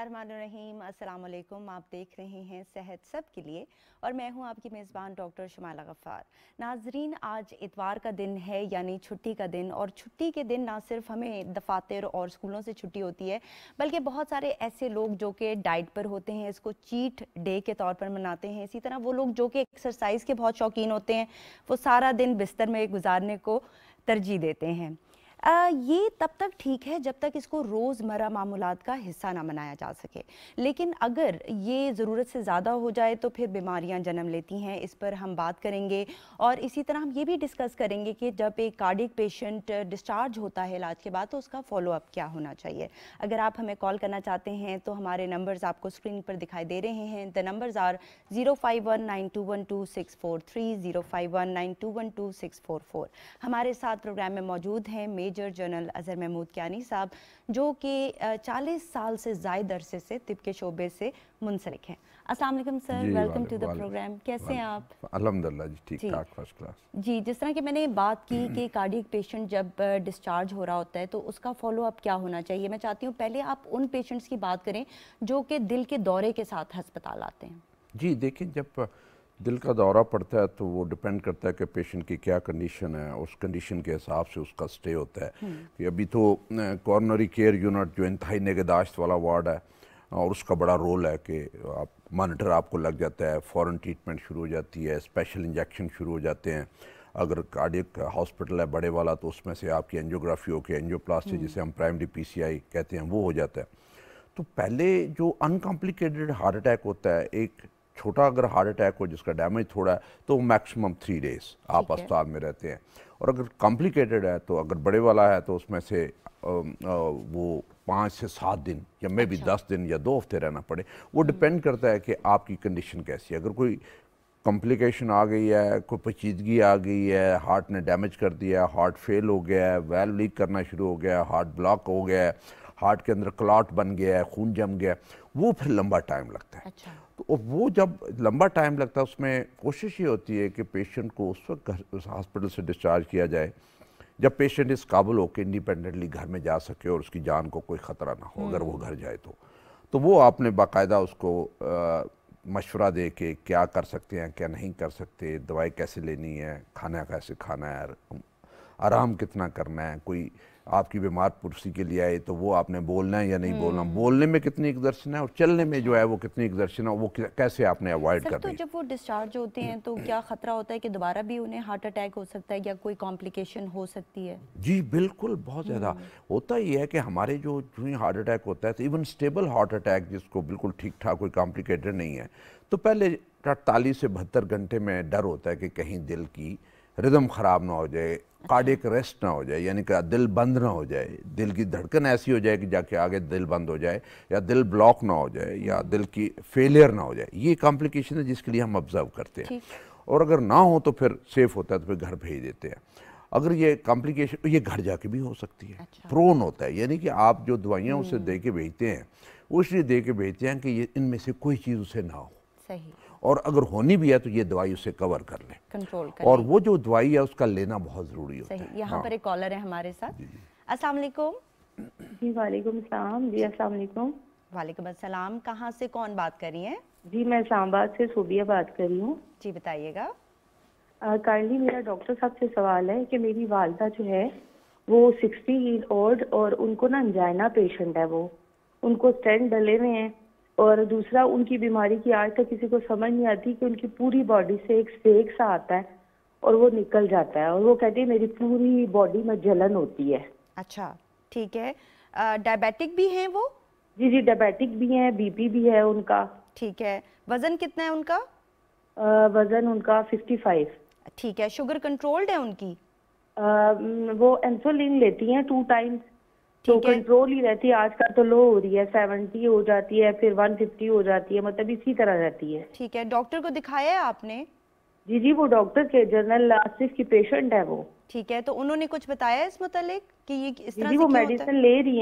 बिस्मिल्लाहिर्रहमानिर्रहीम। अस्सलाम वालेकुम। आप देख रहे हैं सेहत सब के लिए और मैं हूं आपकी मेज़बान डॉक्टर शमाला गफ़ार। नाजरीन, आज इतवार का दिन है, यानी छुट्टी का दिन। और छुट्टी के दिन ना सिर्फ हमें दफातर और स्कूलों से छुट्टी होती है, बल्कि बहुत सारे ऐसे लोग जो कि डाइट पर होते हैं इसको चीट डे के तौर पर मनाते हैं। इसी तरह वो लोग जो कि एक्सरसाइज के बहुत शौकीन होते हैं, वो सारा दिन बिस्तर में गुजारने को तरजीह देते हैं। ये तब तक ठीक है जब तक इसको रोज़मर्रा मामूलात का हिस्सा ना बनाया जा सके, लेकिन अगर ये ज़रूरत से ज़्यादा हो जाए तो फिर बीमारियां जन्म लेती हैं। इस पर हम बात करेंगे और इसी तरह हम ये भी डिस्कस करेंगे कि जब एक कार्डियक पेशेंट डिस्चार्ज होता है इलाज के बाद तो उसका फॉलोअप क्या होना चाहिए। अगर आप हमें कॉल करना चाहते हैं तो हमारे नंबर्स आपको स्क्रीन पर दिखाई दे रहे हैं। The numbers are 05192122643, 05192122644। हमारे साथ प्रोग्राम में मौजूद हैं मेजर जनरल अजहर महमूद कियानी साहब, जो कि 40 साल से ज़ायद अरसे से तिब के शोबे से मुंसलिक हैं। अस्सलाम वालेकुम sir, welcome to the programme. कैसे हैं आप? अल्हम्दुलिल्लाह जी, ठीक ठाक, फर्स्ट क्लास। जी, जिस तरह कि मैंने बात की कि कार्डियक पेशेंट जब डिस्चार्ज हो रहा होता है तो उसका फॉलोअप क्या होना चाहिए, मैं चाहती हूँ पहले आप उन पेशेंट्स की बात करें जो कि दिल के दौरे के साथ अस्पताल आते हैं। जी देखिए, जब दिल का दौरा पड़ता है तो वो डिपेंड करता है कि पेशेंट की क्या कंडीशन है, उस कंडीशन के हिसाब से उसका स्टे होता है। कि अभी तो कॉर्नरी केयर यूनिट जो इंतहाई निगहदाश्त वाला वार्ड है, और उसका बड़ा रोल है कि आप मॉनिटर आपको लग जाता है, फ़ौरन ट्रीटमेंट शुरू हो जाती है, स्पेशल इंजेक्शन शुरू हो जाते हैं। अगर कार्डियक हॉस्पिटल है बड़े वाला तो उसमें से आपकी एंजियोग्राफी होकर एंजियोप्लास्टी, जिसे हम प्राइमरी PCI कहते हैं, वो हो जाता है। तो पहले जो अनकॉम्प्लिकेटेड हार्ट अटैक होता है, एक छोटा अगर हार्ट अटैक हो जिसका डैमेज थोड़ा है, तो मैक्सिमम 3 डेज़ आप अस्पताल में रहते हैं। और अगर कॉम्प्लिकेटेड है, तो अगर बड़े वाला है तो उसमें से वो 5 से 7 दिन या मे भी 10 दिन या 2 हफ्ते रहना पड़े। वो डिपेंड करता है कि आपकी कंडीशन कैसी है। अगर कोई कॉम्प्लिकेशन आ गई है, कोई पेचीदगी आ गई है, हार्ट ने डैमेज कर दिया है, हार्ट फेल हो गया है, वेल्व लीक करना शुरू हो गया है, हार्ट ब्लॉक हो गया है, हार्ट के अंदर क्लॉट बन गया है, खून जम गया है, वो फिर लंबा टाइम लगता है। तो वो जब लंबा टाइम लगता है, उसमें कोशिश ये होती है कि पेशेंट को उस वक्त उस हॉस्पिटल से डिस्चार्ज किया जाए जब पेशेंट इस काबुल होकर इंडिपेंडेंटली घर में जा सके और उसकी जान को कोई ख़तरा ना हो। अगर वो घर जाए तो वो आपने बाकायदा उसको मशवरा दे के क्या कर सकते हैं, क्या नहीं कर सकते, दवाई कैसे लेनी है, खाना कैसे खाना है, आराम कितना करना है। कोई आपकी बीमार पुरसी के लिए आए तो वो आपने बोलना है या नहीं बोलना, बोलने में कितनी एक्सर्शन है और चलने में जो है वो कितनी एक्सर्शन है, वो कैसे आपने अवॉइड करनी है। तो जब वो डिस्चार्ज होते हैं तो क्या खतरा होता है कि दोबारा भी उन्हें हार्ट अटैक हो सकता है या कोई कॉम्प्लिकेशन हो सकती है? जी बिल्कुल, बहुत ज़्यादा होता ही है कि हमारे जो ही हार्ट अटैक होता है, तो इवन स्टेबल हार्ट अटैक जिसको बिल्कुल ठीक ठाक कोई कॉम्प्लिकेटेड नहीं है, तो पहले 48 से 72 घंटे में डर होता है कि कहीं दिल की रिदम ख़राब ना हो जाए, कार्डियक अरेस्ट ना हो जाए, यानी कि दिल बंद ना हो जाए, दिल की धड़कन ऐसी हो जाए कि जाके आगे दिल बंद हो जाए, या दिल ब्लॉक ना हो जाए, या दिल की फेलियर ना हो जाए। ये कॉम्प्लिकेशन है जिसके लिए हम ऑब्जर्व करते हैं। और अगर ना हो तो फिर सेफ होता है, तो फिर घर भेज देते हैं। अगर ये कॉम्प्लिकेशन ये घर जाके भी हो सकती है। प्रोन होता है, यानी कि आप जो दवाइयाँ उसे दे के भेजते हैं वो इसलिए दे के भेजते हैं कि ये इनमें से कोई चीज़ उसे ना हो। सही। और अगर होनी भी है तो ये दवाई उसे कवर कर ले, कंट्रोल कर। और वो जो दवाई है उसका लेना बहुत ज़रूरी होता है। यहाँ पर एक कॉलर है हमारे साथ। अस्सलाम वालेकुम। जी वालेकुम सलाम। जी अस्सलाम वालेकुम। वालेकुम अस्सलाम। कहाँ से कौन बात कर रही हैं? जी मैं इस्लामाबाद से सूबिया बात कर रही हूँ। जी बताइएगा। काइंडली मेरा डॉक्टर साहब से सवाल है कि मेरी वालदा जो है वो 60 ईयर ओल्ड और उनको ना अंजाइना पेशेंट है, वो उनको स्टेंट डले हुए हैं। और दूसरा, उनकी बीमारी की आज तक किसी को समझ नहीं आती कि उनकी पूरी बॉडी से एक सेक सा आता है और वो निकल जाता है, और वो कहती है मेरी पूरी बॉडी में जलन होती है। अच्छा ठीक है। डायबिटिक भी हैं वो? जी जी डायबिटिक भी हैं, BP भी है उनका। ठीक है। वजन कितना है उनका? वजन उनका 55। ठीक है। शुगर कंट्रोल्ड है उनकी? वो इंसुलिन लेती हैं 2 टाइम्स, तो कंट्रोल ही रहती है। आजकल तो लो हो रही है, 70 हो जाती है, फिर 150 हो जाती है, मतलब इसी तरह रहती है। ठीक है। डॉक्टर को दिखाया है आपने? जी जी वो डॉक्टर के जनरल आसिफ की पेशेंट है वो। ठीक है। तो उन्होंने कुछ बताया इस मुतालिक कि ये इस तरह से वो मेडिसिन ले रही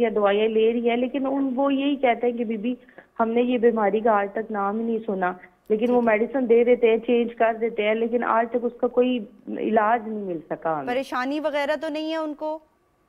है, दवाइयाँ ले रही है, लेकिन वो यही कहते हैं कि बीबी हमने ये बीमारी का आज तक नाम ही नहीं सुना, लेकिन वो मेडिसिन दे देते हैं, चेंज कर देते हैं, लेकिन आज तक उसका कोई इलाज नहीं मिल सका हमें। परेशानी वगैरह तो नहीं है उनको?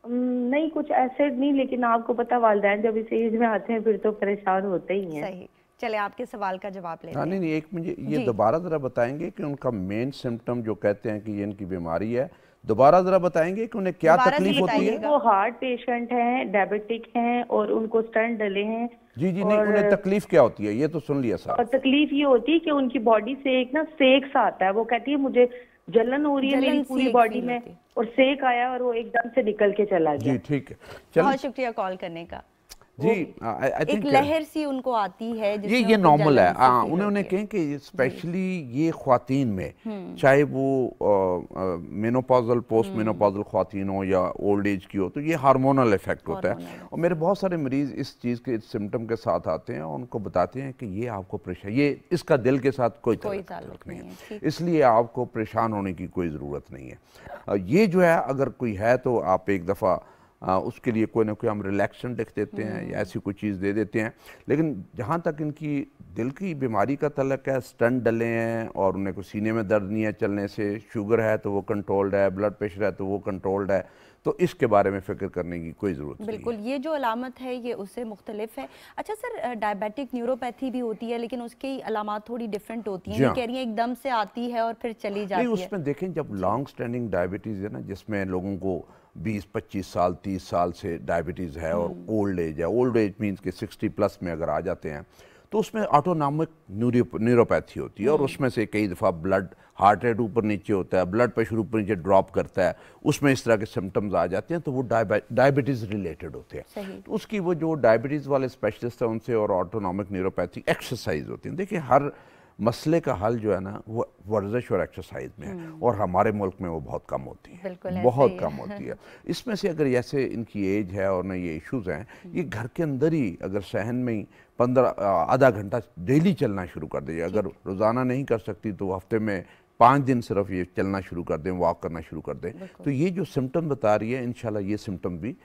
नहीं कुछ ऐसे नहीं, लेकिन आपको पता वालिदैन जब इस एज में आते हैं फिर तो परेशान होते ही हैं। सही, चले आपके सवाल का जवाब लेते हैं। नहीं नहीं, एक मुझे ये जी। दोबारा ज़रा बताएंगे कि उनका मेन सिम्टम जो कहते हैं कि ये इनकी बीमारी है, दोबारा ज़रा बताएंगे कि उन्हें क्या दोबारा तकलीफ जी होती है? बताइएगा। वो हार्ट पेशेंट हैं, डायबिटिक हैं और उनको स्टेंट डले हैं। जी जी, नहीं और उन्हें तकलीफ क्या होती है ये तो सुन लिया और साहब। तकलीफ ये होती है कि उनकी बॉडी से एक ना सेक सा आता है। वो कहती है मुझे जलन हो रही है जलन मेरी सी पूरी एक बॉडी फील में, होती है। और सेक आया और वो एकदम से निकल के चला गया। जी ठीक है, चल बहुत शुक्रिया कॉल करने का। जी। आई एक थिंक लहर सी उनको आती है ये जिसमें उनको नॉर्मल है। जलन सी फील उन्होंने होती है। कहें कि स्पेशली ये ख्वातीन में, चाहे वो मेनोपॉजल पोस्ट मेनोपॉजल ख्वातीन हो या ओल्ड एज की हो, तो ये हार्मोनल इफेक्ट होता है। हार्मोनल। और मेरे बहुत सारे मरीज इस चीज़ के सिम्टम के साथ आते हैं और उनको बताते हैं कि ये आपको परेशान, ये इसका दिल के साथ कोई ताल्लुक नहीं है, ठीक। इसलिए आपको परेशान होने की कोई ज़रूरत नहीं है। ये जो है अगर कोई है तो आप एक दफ़ा उसके लिए कोई ना कोई हम रिलैक्सेंट लिख देते हैं या ऐसी कोई चीज़ दे देते हैं। लेकिन जहाँ तक इनकी दिल की बीमारी का तल्लक है, स्टंट डले हैं और उन्हें कोई सीने में दर्द नहीं है चलने से, शुगर है तो वो कंट्रोल्ड है, ब्लड प्रेशर है तो वो कंट्रोल्ड है, तो इसके बारे में फ़िक्र करने की कोई ज़रूरत नहीं है। बिल्कुल, ये जो अलामत है ये उससे मुख्तलिफ है। अच्छा सर, डायबिटिक न्यूरोपैथी भी होती है लेकिन उसकी अलामत थोड़ी डिफरेंट होती हैं। ये कह रही हैं एकदम से आती है और फिर चली जाती है। नहीं, उसमें देखें जब लॉन्ग स्टैंडिंग डायबिटीज़ है ना, जिसमें लोगों को 20-25 साल 30 साल से डायबिटीज़ है और ओल्ड एज है, ओल्ड एज मीन्स के 60 प्लस में अगर आ जाते हैं तो उसमें ऑटोनॉमिक न्यूरोपैथी होती है और उसमें से कई दफ़ा ब्लड हार्ट रेट ऊपर नीचे होता है, ब्लड प्रेशर ऊपर नीचे ड्रॉप करता है, उसमें इस तरह के सिम्टम्स आ जाते हैं, तो वो डायबिटीज़ रिलेटेड होते हैं। तो उसकी वो जो डायबिटीज़ वाले स्पेशलिस्ट हैं उनसे और ऑटोनॉमिक न्यूरोपैथी एक्सरसाइज होती है। देखिए हर मसले का हल जो है ना वो वर्जिश और एक्सरसाइज में है और हमारे मुल्क में वो बहुत कम होती है, बहुत कम होती है। इसमें से अगर जैसे इनकी एज है और ना ये इश्यूज़ हैं, ये घर के अंदर ही अगर सहन में ही 15 आधा घंटा डेली चलना शुरू कर दीजिए। अगर रोज़ाना नहीं कर सकती तो हफ्ते में 5 दिन सिर्फ ये चलना शुरू कर दें, वॉक करना शुरू कर दें, तो ये जो सिम्टम बता रही है इंशाल्लाह ये सिम्टम भी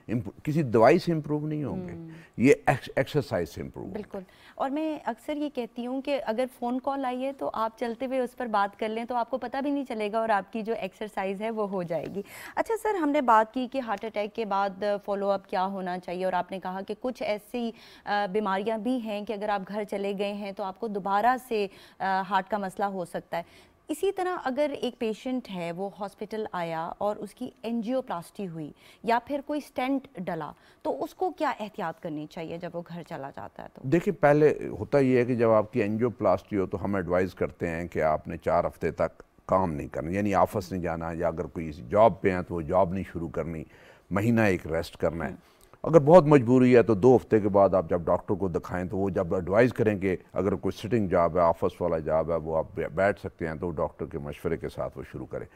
किसी दवाई से इम्प्रूव नहीं होंगे, ये एक्सरसाइज से इम्प्रूव। बिल्कुल, और मैं अक्सर ये कहती हूँ कि अगर फ़ोन कॉल आई है तो आप चलते हुए उस पर बात कर लें तो आपको पता भी नहीं चलेगा और आपकी जो एक्सरसाइज है वो हो जाएगी। अच्छा सर, हमने बात की कि हार्ट अटैक के बाद फॉलोअप क्या होना चाहिए और आपने कहा कि कुछ ऐसी बीमारियाँ भी हैं कि अगर आप घर चले गए हैं तो आपको दोबारा से हार्ट का मसला हो सकता है। इसी तरह अगर एक पेशेंट है वो हॉस्पिटल आया और उसकी एंजियोप्लास्टी हुई या फिर कोई स्टेंट डला, तो उसको क्या एहतियात करनी चाहिए जब वो घर चला जाता है? तो देखिए पहले होता ये है कि जब आपकी एंजियोप्लास्टी हो तो हम एडवाइस करते हैं कि आपने 4 हफ्ते तक काम नहीं करना, यानी ऑफिस नहीं जाना, या अगर कोई जॉब पे हैं तो वो जॉब नहीं शुरू करनी, महीना एक रेस्ट करना है। अगर बहुत मजबूरी है तो 2 हफ्ते के बाद आप जब डॉक्टर को दिखाएं तो वो जब एडवाइस करेंगे, अगर कोई सिटिंग जॉब है, ऑफिस वाला जॉब है, वो आप बैठ सकते हैं तो डॉक्टर के मशवरे के साथ वो शुरू करें।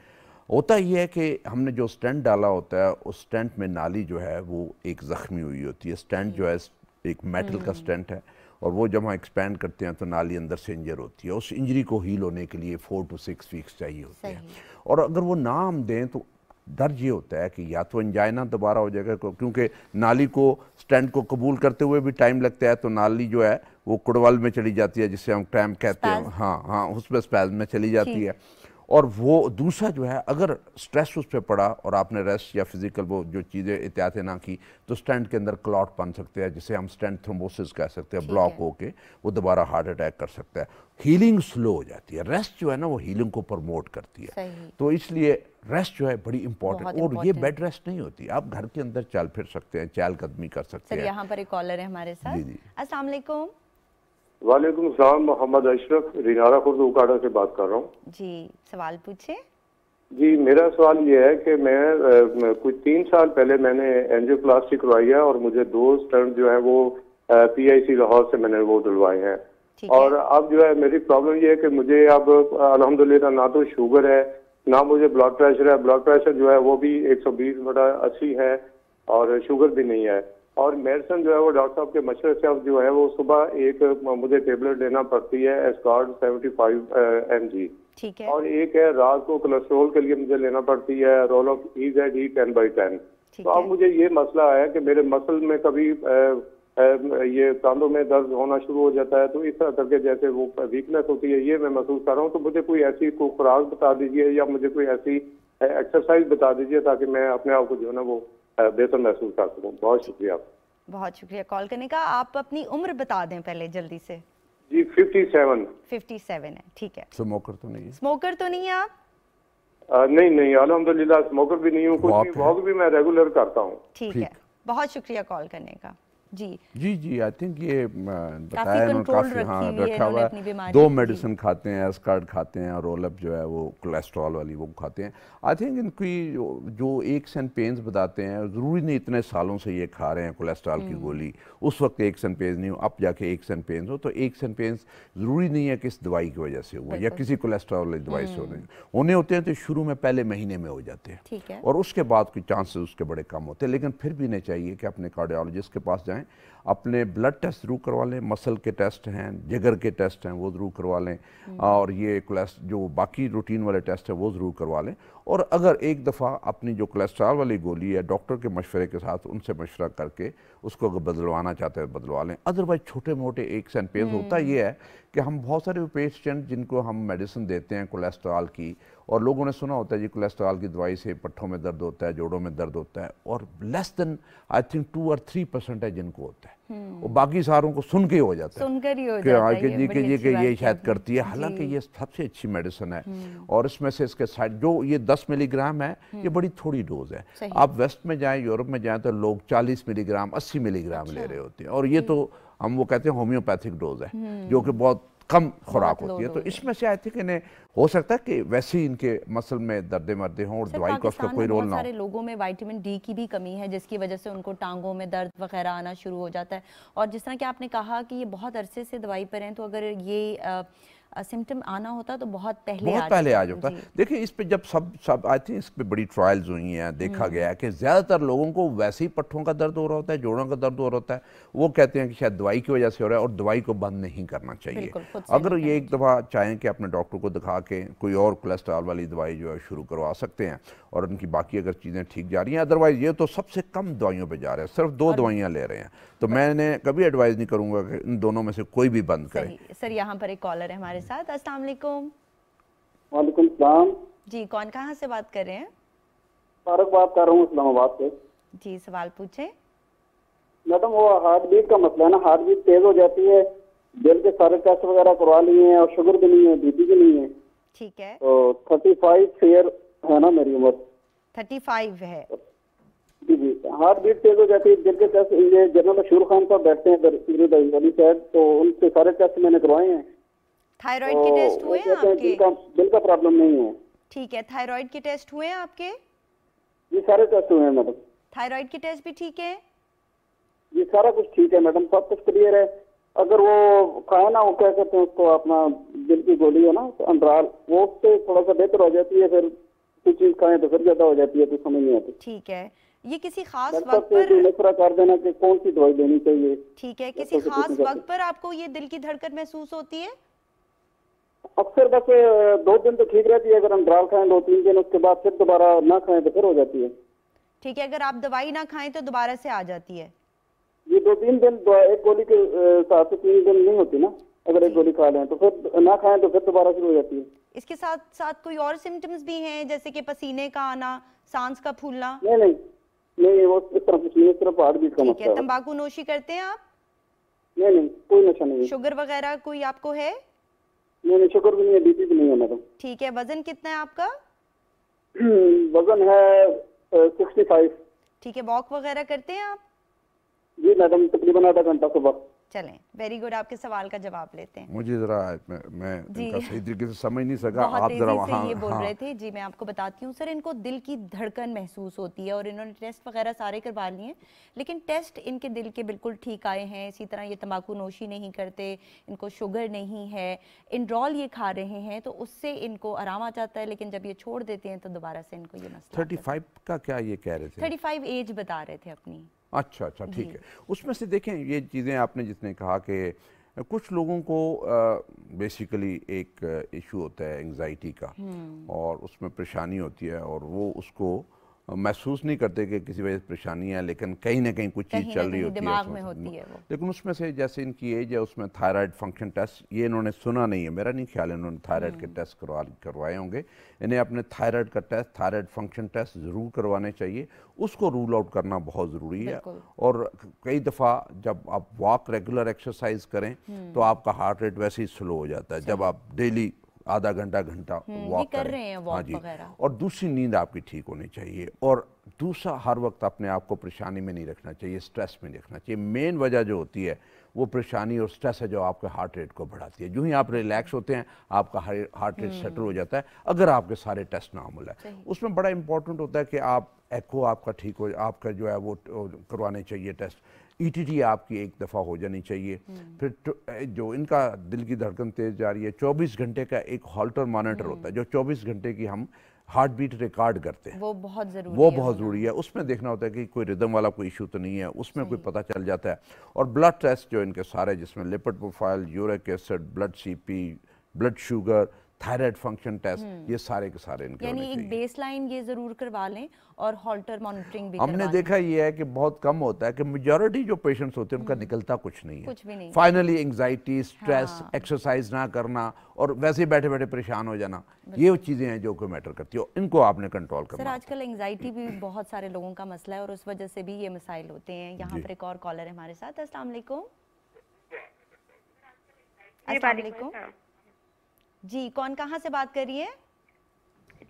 होता ये है कि हमने जो स्टेंट डाला होता है उस स्टेंट में नाली जो है वो एक ज़ख्मी हुई होती है। स्टेंट जो है एक मेटल का स्टेंट है और वो जब हम एक्सपैंड करते हैं तो नाली अंदर से इंजर होती है। उस इंजरी को हील होने के लिए 4 to 6 वीक्स चाहिए होते हैं। और अगर वो ना हम दें तो डर ये होता है कि या तो एंजाइना दोबारा हो जाएगा, क्योंकि नाली को स्टेंट को कबूल करते हुए भी टाइम लगता है, तो नाली जो है वो कुड़वल में चली जाती है जिसे हम क्रैम्प कहते हैं। हाँ, उसमें स्पैज़म में चली जाती है। और वो दूसरा जो है अगर स्ट्रेस उस पर पड़ा और आपने रेस्ट या फिजिकल वो जो चीज़ें एहतियातें ना की तो स्टेंट के अंदर क्लॉट बन सकते हैं जिसे हम स्टेंट थ्रोम्बोसिस कह सकते हैं, ब्लॉक होके वो दोबारा हार्ट अटैक कर सकता है। हीलिंग स्लो हो जाती है। रेस्ट जो है ना वो हीलिंग को प्रमोट करती है, तो इसलिए रेस्ट जो है बड़ी इंपॉर्टेंट। और ये बेड रेस्ट नहीं होती, आप घर के अंदर चल फिर सकते हैं, चहलकदमी कर सकते हैं। यहाँ पर एक कॉलर है हमारे साथ। जी जी, अस्सलाम वालेकुम। वालेकुम सलाम, मोहम्मद अशरफ रिनारा खुर्द उकाड़ा से बात कर रहा हूँ। जी, सवाल पूछे। जी, मेरा सवाल ये है कि मैं कुछ 3 साल पहले मैंने एंजियोप्लास्टी करवाई है और मुझे 2 स्टेंट जो है वो PIC लाहौर से मैंने वो डलवाए हैं। और अब जो है मेरी प्रॉब्लम ये है कि मुझे अब अल्हम्दुलिल्लाह ना तो शुगर है ना मुझे ब्लड प्रेशर है। ब्लड प्रेशर जो है वो भी 120/80 है और शुगर भी नहीं है। और मेडिसिन जो है वो डॉक्टर साहब के मशवरे से अब जो है वो सुबह एक मुझे टेबलेट लेना पड़ती है एस्कॉर्ड 75 mg, ठीक है। और एक है रात को कोलेस्ट्रॉल के लिए मुझे लेना पड़ती है रोल ऑफ EZE 10/10। तो अब मुझे ये मसला है कि मेरे मसल में कभी ये कांधों में दर्द होना शुरू हो जाता है, तो इस तरह करके जैसे वो वीकनेस होती है ये मैं महसूस कर रहा हूँ। तो मुझे कोई ऐसी कोई खुराक बता दीजिए या मुझे कोई ऐसी एक्सरसाइज बता दीजिए ताकि मैं अपने आप को जो है ना वो बेहतर महसूस कर सकूँ। बहुत शुक्रिया। बहुत शुक्रिया कॉल करने का। आप अपनी उम्र बता दें पहले जल्दी से। जी 57। 57 है, ठीक है। स्मोकर तो नहीं है? स्मोकर तो नहीं है आप? नहीं नहीं, अल्हम्दुलिल्लाह स्मोकर भी नहीं हूँ, कुछ नहीं, वॉक भी मैं रेगुलर करता हूँ। ठीक है, बहुत शुक्रिया कॉल करने का। जी जी आई थिंक ये बताया उन्होंने काफ़ी हाँ रखा हुआ है। 2 मेडिसिन खाते हैं, एस्कार्ड खाते हैं, रोल अप जो है वो कोलेस्ट्रॉल वाली वो खाते हैं। आई थिंक इनकी जो एक्स एंड पेन्स बताते हैं, ज़रूरी नहीं इतने सालों से ये खा रहे हैं कोलेस्ट्रॉल की गोली, उस वक्त एक्स एंड पेन्स नहीं हो, अब जाके एक्स एंड पेन्स हो, तो एक्स एंड पेन्स ज़रूरी नहीं है कि इस दवाई की वजह से हुआ या किसी कोलेस्ट्रॉल वाली दवाई से होने होते हैं, तो शुरू में पहले महीने में हो जाते हैं और उसके बाद कोई चांसेस उसके बड़े कम होते हैं। लेकिन फिर भी नहीं चाहिए कि अपने कार्डियोलॉजिस्ट के पास जाएं, अपने ब्लड टेस्ट जरूर करवा लें, मसल के टेस्ट हैं, जिगर के टेस्ट हैं वो ज़रूर करवा लें, और ये जो बाकी रूटीन वाले टेस्ट हैं वो ज़रूर करवा लें। और अगर एक दफ़ा अपनी जो कोलेस्ट्रॉल वाली गोली है डॉक्टर के मशवरे के साथ उनसे मशवरा करके उसको अगर बदलवाना चाहते हैं बदलवा लें। अदरवाइज छोटे मोटे एक्स एंड पेन्स होता ये है कि हम बहुत सारे पेशेंट जिनको हम मेडिसिन देते हैं कोलेस्ट्रॉल की, और लोगों ने सुना होता है जी कोलेस्ट्रॉल की दवाई से पट्ठों में दर्द होता है, जोड़ों में दर्द होता है, और लेस देन आई थिंक 2 और 3% है जिनको होता है, और बाकी सारों को सुन के हो जाता है, सुनकर ही हो जाता है ये शायद करती है। हालांकि ये सबसे अच्छी मेडिसिन है, और इसमें से इसके साइड जो ये 10 मिलीग्राम है ये बड़ी थोड़ी डोज है। आप वेस्ट में जाएं, यूरोप में जाएं तो लोग 40 मिलीग्राम 80 मिलीग्राम ले रहे होते हैं, और ये तो हम वो कहते हैं होम्योपैथिक डोज है जो कि बहुत कम खुराक होती है। तो इसमें से आई थिंक इन्हें हो सकता है कि वैसे ही इनके मसल में दर्दे मर्दे हों और दवाई का उसका कोई रोल ना हो। सारे लोगों में विटामिन डी की भी कमी है जिसकी वजह से उनको टांगों में दर्द वगैरह आना शुरू हो जाता है। और जिस तरह कि आपने कहा कि ये बहुत अरसे से दवाई पर हैं, तो अगर ये सिम्टम आना होता तो बहुत पहले आ जाता। देखिए इस पे जब सब आई थिंक इस पे बड़ी ट्रायल्स हुई हैं, देखा गया है कि ज़्यादातर लोगों को वैसे ही पट्ठों का दर्द हो रहा होता है, जोड़ों का दर्द हो रहा होता है, वो कहते हैं कि शायद दवाई की वजह से हो रहा है, और दवाई को बंद नहीं करना चाहिए। अगर ये एक दफ़ा चाहें कि अपने डॉक्टर को दिखा के कोई और कोलेस्ट्रॉल वाली दवाई जो है शुरू करवा सकते हैं, और उनकी बाकी अगर चीज़ें ठीक जा रही हैं, अदरवाइज़ ये तो सबसे कम दवाइयों पर जा रहे हैं, सिर्फ 2 दवाइयाँ ले रहे हैं, तो मैंने कभी एडवाइस नहीं करूँगा कि इन दोनों में से कोई भी बंद करें। सर यहाँ पर एक कॉलर है हमारे साथ। अस्सलाम वालेकुम। वालेकुम सलाम जी, कौन कहाँ से बात कर रहे हैं? फारूक बात कर रहा हूँ इस्लामाबाद से। जी सवाल पूछें। मैडम वो हार्ट बीट का मसला है ना, हार्ट बीट तेज हो जाती है, दिल के सारे टेस्ट वगैरह करवा लिए हैं और शुगर भी नहीं है, बीपी भी नहीं है। ठीक है। तो 35 फेयर है ना मेरी उम्र। 35 है जी जी। हार्ट बीट तेज हो जाती है, दिल के टेस्ट, ये जनरल शूर खान साहब बैठते हैं वाली साइड, तो उनसे सारे टेस्ट मैंने करवाए हैं। थायराइड के टेस्ट हुए हैं आपके? दिल का प्रॉब्लम नहीं है। ठीक है, थायराइड के टेस्ट हुए हैं आपके? ये सारे टेस्ट हुए हैं मैडम। थायराइड के टेस्ट भी ठीक है? ये सारा कुछ ठीक है मैडम, सब कुछ क्लियर है। अगर वो खाए ना, वो क्या कहते हैं उसको, अपना दिल की गोली है ना अंडराल, वो उससे थोड़ा सा बेहतर हो जाती है, फिर कुछ चीज खाएं तो फिर ज्यादा हो जाती है, तो समझ नहीं आती। ठीक है, ये किसी खास वक्त पर मशवरा कर देना कि कौन सी दवाई लेनी चाहिए। ठीक है, किसी खास वक्त पर आपको ये दिल की धड़कन महसूस होती है? अक्सर बस 2 दिन तो ठीक रहती है, अगर हम ड्राल खाएं 2-3 दिन, उसके बाद फिर दोबारा ना खाएं तो फिर हो जाती है। ठीक है, अगर आप दवाई ना खाएं तो दोबारा से आ जाती है? ये 2-3 दिन एक गोली के साथ 3 दिन नहीं होती ना, अगर एक गोली खा लें तो फिर ना खाएं तो फिर दोबारा शुरू हो जाती है। इसके साथ साथ कोई और सिम्टम्स भी हैं, जैसे कि पसीने का आना, सांस का फूलना? नहीं, वो इस तरह कुछ नहीं, सिर्फ हार्ट बीट का मसला है। तंबाकू नोशी करते हैं आप? नहीं, कोई नशा नहीं है। शुगर वगैरह कोई आपको है? नहीं, शुगर भी नहीं है, बीपी भी नहीं है मैडम। ठीक है, वजन कितना है आपका? वजन है 65। ठीक है, वॉक वगैरह करते हैं आप? जी मैडम, तकरीबन आधा घंटा सुबह। चलें, वेरी गुड। आपके सवाल का जवाब लेते हैं। मुझे जरा मैं इनका सही तरीके से समझ नहीं सका, आप जरा वहाँ ये बोल रहे थे। जी मैं आपको बताती हूँ। सर, इनको दिल की धड़कन महसूस होती है और इन्होंने टेस्ट वगैरह सारे करवा लिए हैं, लेकिन टेस्ट इनके दिल के बिल्कुल ठीक आए हैं। इसी तरह ये तंबाकू नोशी नहीं करते, इनको शुगर नहीं है, इंड्रॉल ये खा रहे हैं, तो उससे इनको आराम आ जाता है, लेकिन जब ये छोड़ देते हैं तो दोबारा से इनको ये मसला। 35 का क्या ये कह रहे थे? 35 एज बता रहे थे अपनी। अच्छा, ठीक है। उसमें से देखें ये चीज़ें आपने जिसने कहा कि कुछ लोगों को बेसिकली एक इशू होता है एंजाइटी का, और उसमें परेशानी होती है, और वो उसको महसूस नहीं करते कि किसी वजह से परेशानी है, लेकिन कहीं ना कहीं कुछ चीज़ चल रही होती है दिमाग में होती है वो। लेकिन उसमें से जैसे इनकी एज है उसमें थायराइड फंक्शन टेस्ट ये इन्होंने सुना नहीं है, मेरा नहीं ख्याल है इन्होंने थायराइड के टेस्ट करवाए होंगे। इन्हें अपने थायराइड का टेस्ट, थायराइड फंक्शन टेस्ट ज़रूर करवाने चाहिए, उसको रूल आउट करना बहुत ज़रूरी है। और कई दफ़ा जब आप वॉक रेगुलर एक्सरसाइज करें तो आपका हार्ट रेट वैसे ही स्लो हो जाता है जब आप डेली आधा घंटा वॉक कर रहे हैं। हाँ जी। और दूसरी नींद आपकी ठीक होनी चाहिए, और दूसरा हर वक्त अपने आप को परेशानी में नहीं रखना चाहिए, स्ट्रेस में नहीं रखना चाहिए। मेन वजह जो होती है वो परेशानी और स्ट्रेस है जो आपके हार्ट रेट को बढ़ाती है। जो ही आप रिलैक्स होते हैं आपका हार्ट रेट सेटल हो जाता है, अगर आपके सारे टेस्ट नॉर्मल है। उसमें बड़ा इंपॉर्टेंट होता है कि आप एको आपका ठीक हो, आपका जो है वो करवाने चाहिए टेस्ट। ईटीटी आपकी एक दफ़ा हो जानी चाहिए। फिर जो इनका दिल की धड़कन तेज जा रही है, 24 घंटे का एक हॉल्टर मॉनिटर होता है जो 24 घंटे की हम हार्ट बीट रिकॉर्ड करते हैं, वो बहुत ज़रूरी है। उसमें देखना होता है कि कोई रिदम वाला कोई इशू तो नहीं है, उसमें कोई पता चल जाता है। और ब्लड टेस्ट जो इनके सारे, जिसमें lipid profile, uric acid, blood CP, blood sugar, thyroid function test, ये सारे के सारे इनके यानी एक बेसलाइन ये जरूर करवा लें और हॉल्टर मॉनिटरिंग भी हमने देखा ये है कि बहुत कम होता है कि मेजॉरिटी जो पेशेंट्स होते हैं उनका निकलता कुछ नहीं है, कुछ भी नहीं। फाइनली एंजाइटी, स्ट्रेस, एक्सरसाइज ना करना और वैसे बैठे बैठे परेशान हो जाना, ये वो चीजें हैं जो कोई मैटर करती है, इनको आपने कंट्रोल करना। सर आजकल एंजाइटी भी बहुत सारे लोगों का मसला है और उस वजह से भी ये मसाइल होते हैं। यहाँ पर एक और कॉलर है हमारे साथ। अस्सलाम वालेकुम। अस्सलाम वालेकुम जी, कौन कहाँ से बात कर रही है?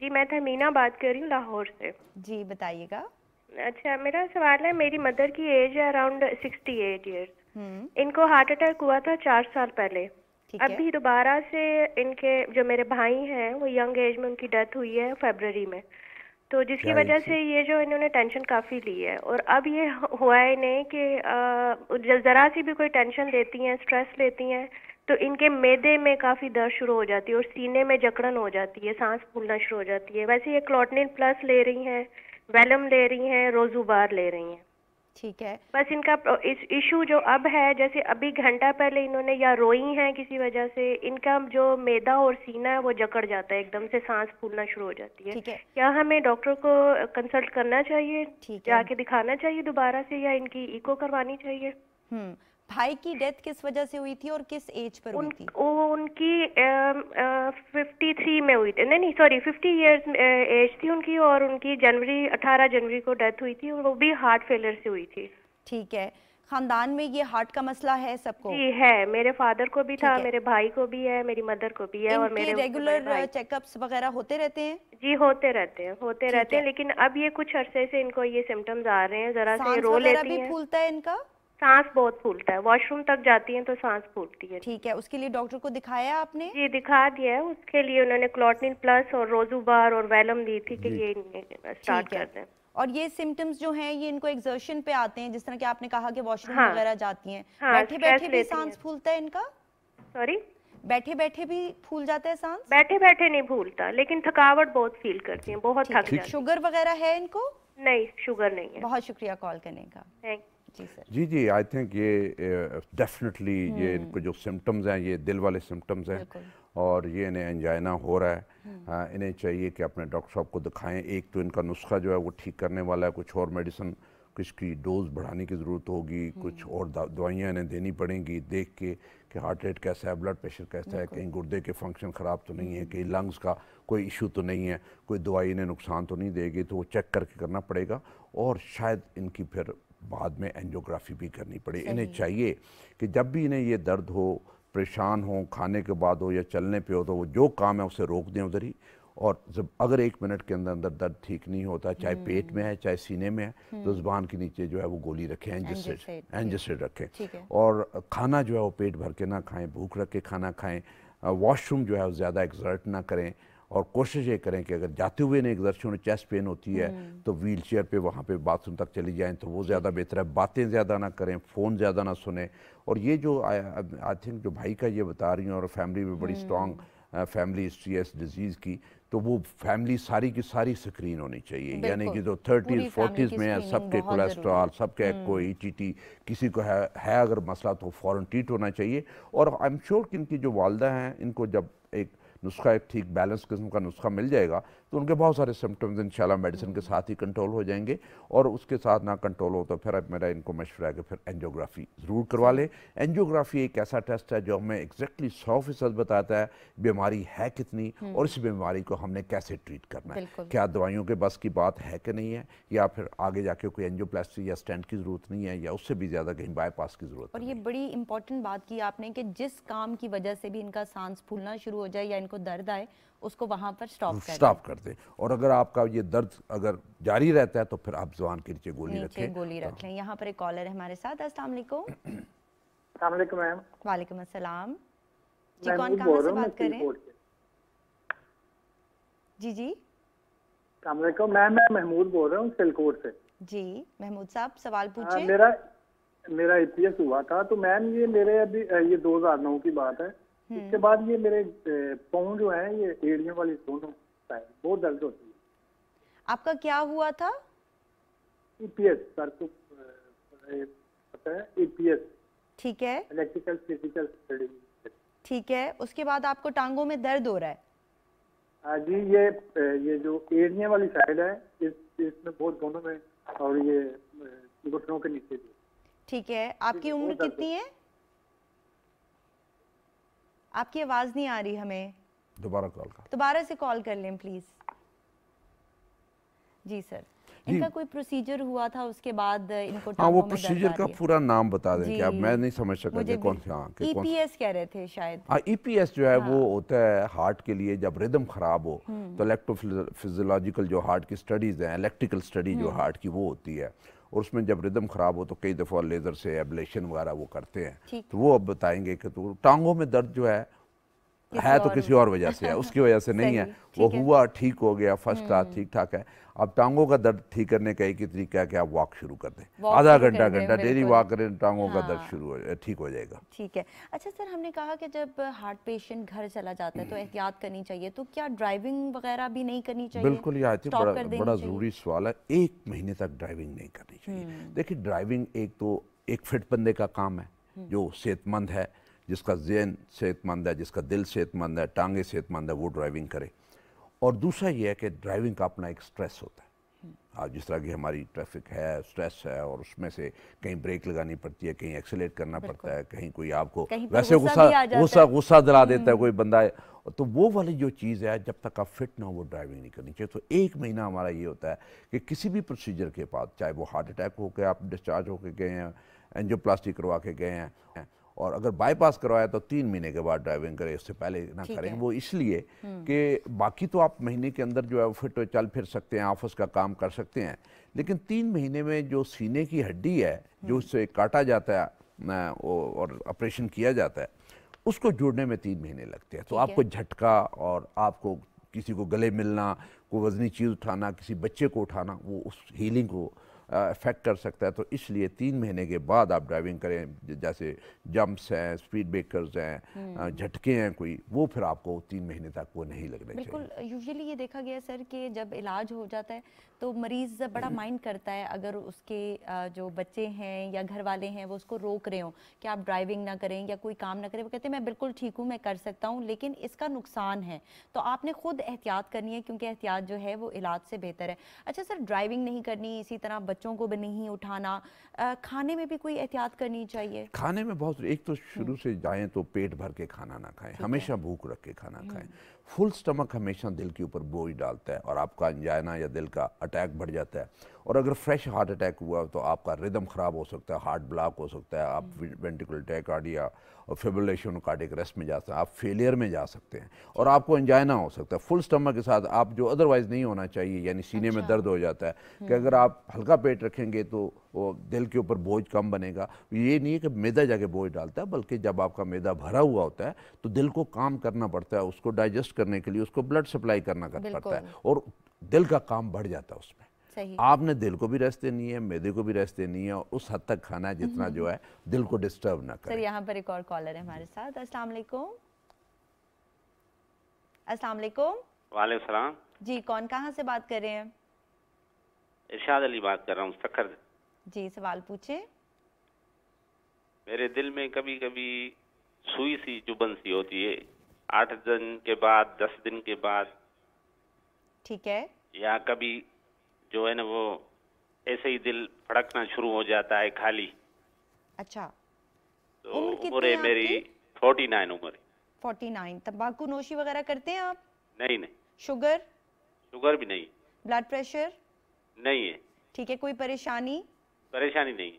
जी मैं थमीना बात कर रही हूँ लाहौर से। जी बताइएगा। अच्छा, मेरा सवाल है, मेरी मदर की एज है अराउंड 68 ईयर्स। इनको हार्ट अटैक हुआ था 4 साल पहले। अभी दोबारा से इनके जो मेरे भाई हैं वो यंग एज में उनकी डेथ हुई है फरवरी में, तो जिसकी वजह से ये जो इन्होंने टेंशन काफ़ी ली है। और अब ये हुआ है इन्हें कि ज़रा सी भी कोई टेंशन लेती हैं, स्ट्रेस लेती हैं, तो इनके मैदे में काफ़ी दर्द शुरू हो जाती है और सीने में जकड़न हो जाती है, सांस फूलना शुरू हो जाती है। वैसे ये क्लोटिनिन प्लस ले रही हैं, वेलम ले रही हैं, रोजुबार ले रही हैं। ठीक है। बस इनका इस इशू जो अब है, जैसे अभी घंटा पहले इन्होंने या रोई हैं किसी वजह से, इनका जो मैदा और सीना है वो जकड़ जाता है, एकदम से सांस फूलना शुरू हो जाती है। ठीक है। क्या हमें डॉक्टर को कंसल्ट करना चाहिए, जाके दिखाना चाहिए दोबारा से, या इनकी इको करवानी चाहिए? भाई की डेथ किस वजह से हुई थी और किस एज पर हुई थी? उनकी 53 में हुई थी, नहीं सॉरी 50 इयर्स एज थी उनकी, और उनकी 18 जनवरी को डेथ हुई थी, और वो भी हार्ट फेलियर से हुई थी। ठीक है। खानदान में ये हार्ट का मसला है सबको? जी है, मेरे फादर को भी था, मेरे भाई को भी है, मेरी मदर को भी है, और मेरे रेगुलर चेकअप्स वगैरह होते रहते हैं? जी होते रहते हैं, लेकिन अब ये कुछ अरसे से इनको ये सिम्टम्स आ रहे हैं, जरा से रो लेती हैं। फूलता है इनका? सांस बहुत फूलता है, वॉशरूम तक जाती हैं तो सांस फूलती है। ठीक है, उसके लिए डॉक्टर को दिखाया आपने? जी दिखा दिया है, उसके लिए उन्होंने क्लोटिनिन प्लस और रोजुबार और वेलम दी थी कि ये स्टार्ट कर दें। और ये सिम्टम्स जो हैं ये इनको एक्सर्शन पे आते हैं, जिस तरह कि आपने कहा कि वॉशरूम वगैरह जाती हैं, बैठे बैठे भी सांस फूलता है इनका? सॉरी, बैठे बैठे भी फूल जाता है सांस? बैठे बैठे नहीं फूलता, लेकिन थकावट बहुत फील करती हैं, बहुत थक जाती हैं। शुगर वगैरह है इनको? नहीं, शुगर नहीं है। बहुत शुक्रिया कॉल करने का। Thank ji sir. जी आई थिंक ये डेफिनेटली ये इनको जो सिम्टम्स हैं ये दिल वाले सिम्टम्स हैं, और ये इन्हें एंजाइना हो रहा है। इन्हें चाहिए कि अपने डॉक्टर साहब को दिखाएं। एक तो इनका नुस्खा जो है वो ठीक करने वाला है, कुछ और मेडिसिन इसकी डोज बढ़ाने की ज़रूरत होगी, कुछ और दवाइयाँ इन्हें देनी पड़ेंगी, देख के कि हार्ट रेट कैसा है, ब्लड प्रेशर कैसा है, कहीं गुर्दे के फंक्शन ख़राब तो नहीं है, कहीं लंग्स का कोई इशू तो नहीं है, कोई दवाई इन्हें नुकसान तो नहीं देगी, तो वो चेक करके करना पड़ेगा। और शायद इनकी फिर बाद में एंजियोग्राफी भी करनी पड़े। इन्हें चाहिए कि जब भी इन्हें ये दर्द हो, परेशान हो, खाने के बाद हो या चलने पे हो, तो वो जो काम है उसे रोक दें उधर ही, और जब अगर 1 मिनट के अंदर अंदर दर्द ठीक नहीं होता, चाहे पेट में है चाहे सीने में है, तो ज़ुबान के नीचे जो है वो गोली रखें, एंजिसिड रखें, और खाना जो है वो पेट भर के ना खाएं, भूख रख के खाना खाएं। वॉशरूम जो है वो ज़्यादा एक्सर्ट ना करें, और कोशिश ये करें कि अगर जाते हुए ने एक्सर्शन चेस्ट पेन होती है तो व्हील चेयर पर वहाँ पर बाथरूम तक चली जाएँ तो वो ज़्यादा बेहतर है। बातें ज़्यादा ना करें, फ़ोन ज़्यादा ना सुने। और ये जो आई थिंक जो भाई का ये बता रही हूँ, और फैमिली में बड़ी स्ट्रॉन्ग फैमिली हिस्ट्री है इस डिजीज़ की, तो वो फैमिली सारी की सारी स्क्रीन होनी चाहिए, यानी कि जो 30s 40s में है सबके कोलेस्ट्रॉल, सबके कोई ईटीटी, किसी को है अगर मसला तो फ़ौरन ट्रीट होना चाहिए। और आई एम श्योर कि इनकी जो वालदा हैं, इनको जब एक नुस्खा, एक ठीक बैलेंस किस्म का नुस्खा मिल जाएगा तो उनके बहुत सारे सिम्टम्स इंशाल्लाह मेडिसिन के साथ ही कंट्रोल हो जाएंगे। और उसके साथ ना कंट्रोल हो तो फिर अब मेरा इनको मशवरा है कि फिर एंजियोग्राफी ज़रूर करवा लें। एंजियोग्राफी एक ऐसा टेस्ट है जो हमें एग्जैक्टली 100% बताता है बीमारी है कितनी और इस बीमारी को हमने कैसे ट्रीट करना है, क्या दवाइयों के बस की बात है कि नहीं है, या फिर आगे जाके कोई एंजियोप्लास्टी या स्टेंट की ज़रूरत नहीं है, या उससे भी ज़्यादा कहीं बाईपास की ज़रूरत और नहीं। ये बड़ी इंपॉर्टेंट बात की आपने कि जिस काम की वजह से भी इनका सांस फूलना शुरू हो जाए या इनको दर्द आए उसको वहां पर स्टॉप कर दें। और अगर आपका ये दर्द अगर जारी रहता है तो फिर आप ज़ुबान के नीचे गोली रखें। यहाँ पर एक कॉलर है हमारे साथ। अस्सलाम वालेकुम। अस्सलाम वालेकुम मैम। वालेकुम अस्सलाम जी, मैं कौन महमूद कहाँ बोल से रहा हूँ, बात कर रहे हैं? सिलकोट से। जी जी अस्सलाम वालेकुम मैम, मैं महमूद बोल रहा हूँ सिलकोट से। जी महमूद साहब सवाल पूछिए। मेरा EPS हुआ था तो मैम ये मेरे अभी ये 2009 की बात है। इसके बाद ये मेरे पाँव जो है ये एड़ियों वाली दोनों साइड बहुत दर्द होती है। आपका क्या हुआ था? EPS सर को पता है, EPS ठीक है, इलेक्ट्रिकल फिजिकल स्टडी। ठीक है, उसके बाद आपको टांगों में दर्द हो रहा है? जी ये जो एड़ियाँ वाली साइड है इसमें बहुत दोनों में, और ये घुटनों के नीचे भी। ठीक है, आपकी उम्र कितनी है? आपकी आवाज नहीं आ रही हमें, दोबारा से कॉल कर लें प्लीज। जी सर, इनका कोई प्रोसीजर हुआ था उसके बाद इनको हाँ, वो प्रोसीजर का पूरा नाम बता दें कि आप, मैं नहीं समझ सका कि कौन सा। EPS कह रहे थे शायद। हाँ, EPS जो है वो होता है हार्ट के लिए जब रिदम खराब हो तो इलेक्ट्रोफिजियोलॉजिकल जो हार्ट की स्टडीज हैं, इलेक्ट्रिकल स्टडी जो हार्ट की वो होती है, और उसमें जब रिदम खराब हो तो कई दफ़ा लेज़र से एब्लेशन वगैरह वो करते हैं। तो वो अब बताएंगे कि तो टांगों में दर्द जो है तो किसी और वजह से है, उसकी वजह से नहीं है। वो हुआ, ठीक हो गया, फर्स्ट क्लास ठीक ठाक है। अब टांगों का दर्द ठीक करने का एक ही तरीका है कि आप वॉक शुरू कर दें, आधा घंटा डेली वॉक करें, टांगों का दर्द ठीक हो जाएगा। ठीक है। अच्छा सर, हमने कहा कि जब हार्ट पेशेंट घर चला जाता है तो एहतियात करनी चाहिए, तो क्या ड्राइविंग वगैरह भी नहीं करनी चाहिए? बिल्कुल, ये बड़ा ज़रूरी सवाल है। 1 महीने तक ड्राइविंग नहीं करनी चाहिए। देखिए, ड्राइविंग एक फिट बंदे का काम है जो सेहतमंद है, जिसका ज़हन सेहतमंद है, जिसका दिल सेहतमंद है, टांगे सेहतमंद है, वो ड्राइविंग करे। और दूसरा ये है कि ड्राइविंग का अपना एक स्ट्रेस होता है। आज जिस तरह की हमारी ट्रैफिक है, स्ट्रेस है, और उसमें से कहीं ब्रेक लगानी पड़ती है, कहीं एक्सेलेरेट करना पड़ता है, कहीं कोई आपको वैसे गुस्सा दिला देता है कोई बंदा, तो वो वाली जो चीज़ है जब तक आप फिट ना हो वो ड्राइविंग नहीं करनी चाहिए। तो 1 महीना हमारा ये होता है कि किसी भी प्रोसीजर के बाद, चाहे वो हार्ट अटैक होकर आप डिस्चार्ज होकर गए हैं, एंजियोप्लास्टी करवा के गए हैं, और अगर बाईपास करवाया तो 3 महीने के बाद ड्राइविंग करें, इससे पहले ना करें। वो इसलिए कि बाकी तो आप महीने के अंदर जो है फिट चल फिर सकते हैं, ऑफिस का काम कर सकते हैं, लेकिन 3 महीने में जो सीने की हड्डी है जो उससे काटा जाता है और ऑपरेशन किया जाता है, उसको जोड़ने में 3 महीने लगते हैं। तो आपको झटका और आपको किसी को गले मिलना, कोई वजनी चीज़ उठाना, किसी बच्चे को उठाना, वो उस हीलिंग को अफेक्ट कर सकता है। तो इसलिए 3 महीने के बाद आप ड्राइविंग करें। जैसे जंप्स हैं, स्पीड ब्रेकर्स हैं, झटके हैं कोई, वो फिर आपको 3 महीने तक वो नहीं लगने चाहिए। बिल्कुल, यूजुअली ये देखा गया सर कि जब इलाज हो जाता है तो मरीज़ बड़ा माइंड करता है, अगर उसके जो बच्चे हैं या घर वाले हैं वो उसको रोक रहे हो कि आप ड्राइविंग ना करें या कोई काम ना करें, वो कहते हैं मैं बिल्कुल ठीक हूँ, मैं कर सकता हूँ, लेकिन इसका नुकसान है, तो आपने खुद एहतियात करनी है, क्योंकि एहतियात जो है वो इलाज से बेहतर है। अच्छा सर, ड्राइविंग नहीं करनी, इसी तरह बच्चों को भी नहीं उठाना, खाने में भी कोई एहतियात करनी चाहिए? खाने में बहुत, एक तो शुरू से जाएं तो पेट भर के खाना ना खाएं, हमेशा भूख रख के खाना खाएं। फुल स्टमक हमेशा दिल के ऊपर बोझ डालता है और आपका अंजाइना या दिल का अटैक बढ़ जाता है। और अगर फ्रेश हार्ट अटैक हुआ तो आपका रिदम ख़राब हो सकता है, हार्ट ब्लॉक हो सकता है, आप वेंट्रिकुलर टैकिकार्डिया और फिब्रिलेशन कार्डियक अरेस्ट में जा सकते हैं, आप फेलियर में जा सकते हैं, और आपको अंजाइना हो सकता है। फुल स्टमक के साथ आप जो अदरवाइज़ नहीं होना चाहिए, यानी सीने में दर्द हो जाता है, कि अगर आप हल्का पेट रखेंगे तो वो दिल के ऊपर बोझ कम बनेगा। ये नहीं है कि मैदा जाके बोझ डालता है, बल्कि जब आपका मैदा भरा हुआ होता है तो दिल को काम करना पड़ता है, उसको डाइजेस्ट करने के लिए उसको ब्लड सप्लाई करना पड़ता है, और दिल का काम बढ़ जाता है उसमें। आपने दिल को भी रेस्ट देनी है, मैदे को भी रेस्ट देनी है, और उस हद तक खाना है जितना जो है दिल को डिस्टर्ब ना करे। सर, यहाँ पर एक और कॉलर है हमारे साथ। अस्सलाम वालेकुम। अस्सलाम वालेकुम। वालेकुम सलाम जी, कौन कहाँ से बात कर रहे हैं? इरशाद अली बात कर रहा हूँ, सखर। जी, सवाल पूछे। मेरे दिल में कभी कभी सुई सी चुभन सी होती है, 8 दिन के बाद, 10 दिन के बाद। ठीक है। या कभी जो है ना वो ऐसे ही दिल फड़कना शुरू हो जाता है खाली। अच्छा, तो उम्र कितनी उम्र है है मेरी 49 उम्र। 49। तंबाकू नोशी वगैरह करते हैं आप? नहीं नहीं। शुगर? शुगर भी नहीं। Blood pressure? नहीं है। ठीक है। कोई परेशानी? परेशानी नहीं है।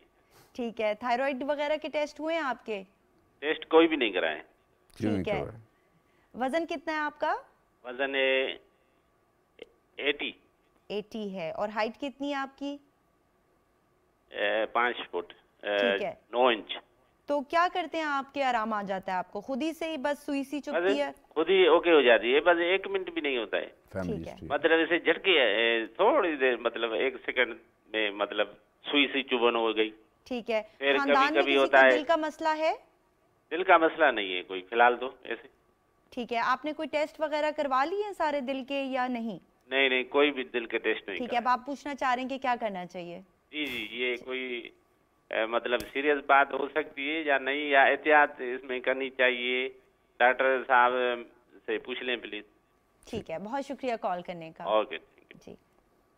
ठीक है। थायराइड वगैरह के टेस्ट हुए हैं आपके? टेस्ट कोई भी नहीं कराए। ठीक है। वजन कितना है आपका? वजन है 80 है। और हाइट कितनी है आपकी? 5 फुट ठीक है। 9 इंच। तो क्या करते हैं आपके आराम आ जाता है आपको? खुद ही से ही बस सुई सी चुभती है? खुद ही ओके हो जाती है, बस 1 मिनट भी नहीं होता है। ठीक है। मतलब ऐसे झटके थोड़ी देर, मतलब 1 सेकंड में मतलब सुई सी चुभन हो गई। ठीक है। फिर खानदान में कभी किसी होता को है। दिल का मसला है? दिल का मसला नहीं है कोई फिलहाल तो ऐसे। ठीक है। आपने कोई टेस्ट वगैरह करवा लिए हैं सारे दिल के या नहीं? नहीं नहीं, कोई भी दिल के टेस्ट नहीं। ठीक है। अब आप पूछना चाह रहे हैं कि क्या करना चाहिए? जी जी, ये कोई मतलब सीरियस बात हो सकती है या नहीं, या एहतियात इसमें करनी चाहिए, डॉक्टर साहब से पूछ लें प्लीज। ठीक है, बहुत शुक्रिया कॉल करने का। ओके जी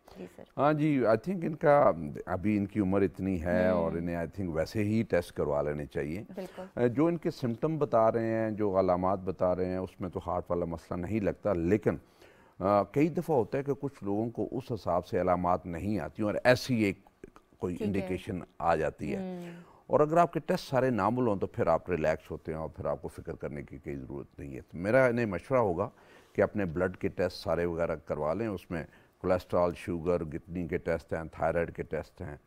जी सर। हाँ जी, आई थिंक इनका अभी इनकी उम्र इतनी है और इन्हें आई थिंक वैसे ही टेस्ट करवा लेने चाहिए। बिल्कुल। जो इनके सिम्टम बता रहे हैं, जो अलामात बता रहे हैं, उसमें तो हार्ट वाला मसला नहीं लगता, लेकिन कई दफ़ा होता है कि कुछ लोगों को उस हिसाब से अलामात नहीं आती और ऐसी एक कोई इंडिकेशन आ जाती है। और अगर आपके टेस्ट सारे नार्मल हों तो फिर आप रिलैक्स होते हैं और फिर आपको फिक्र करने की कोई ज़रूरत नहीं है। तो मेरा इन्हें मशवरा होगा कि अपने ब्लड के टेस्ट सारे वगैरह करवा लें। उसमें कोलेस्ट्रॉल, शुगर, किडनी के टेस्ट हैं, थायराइड के टेस्ट हैं,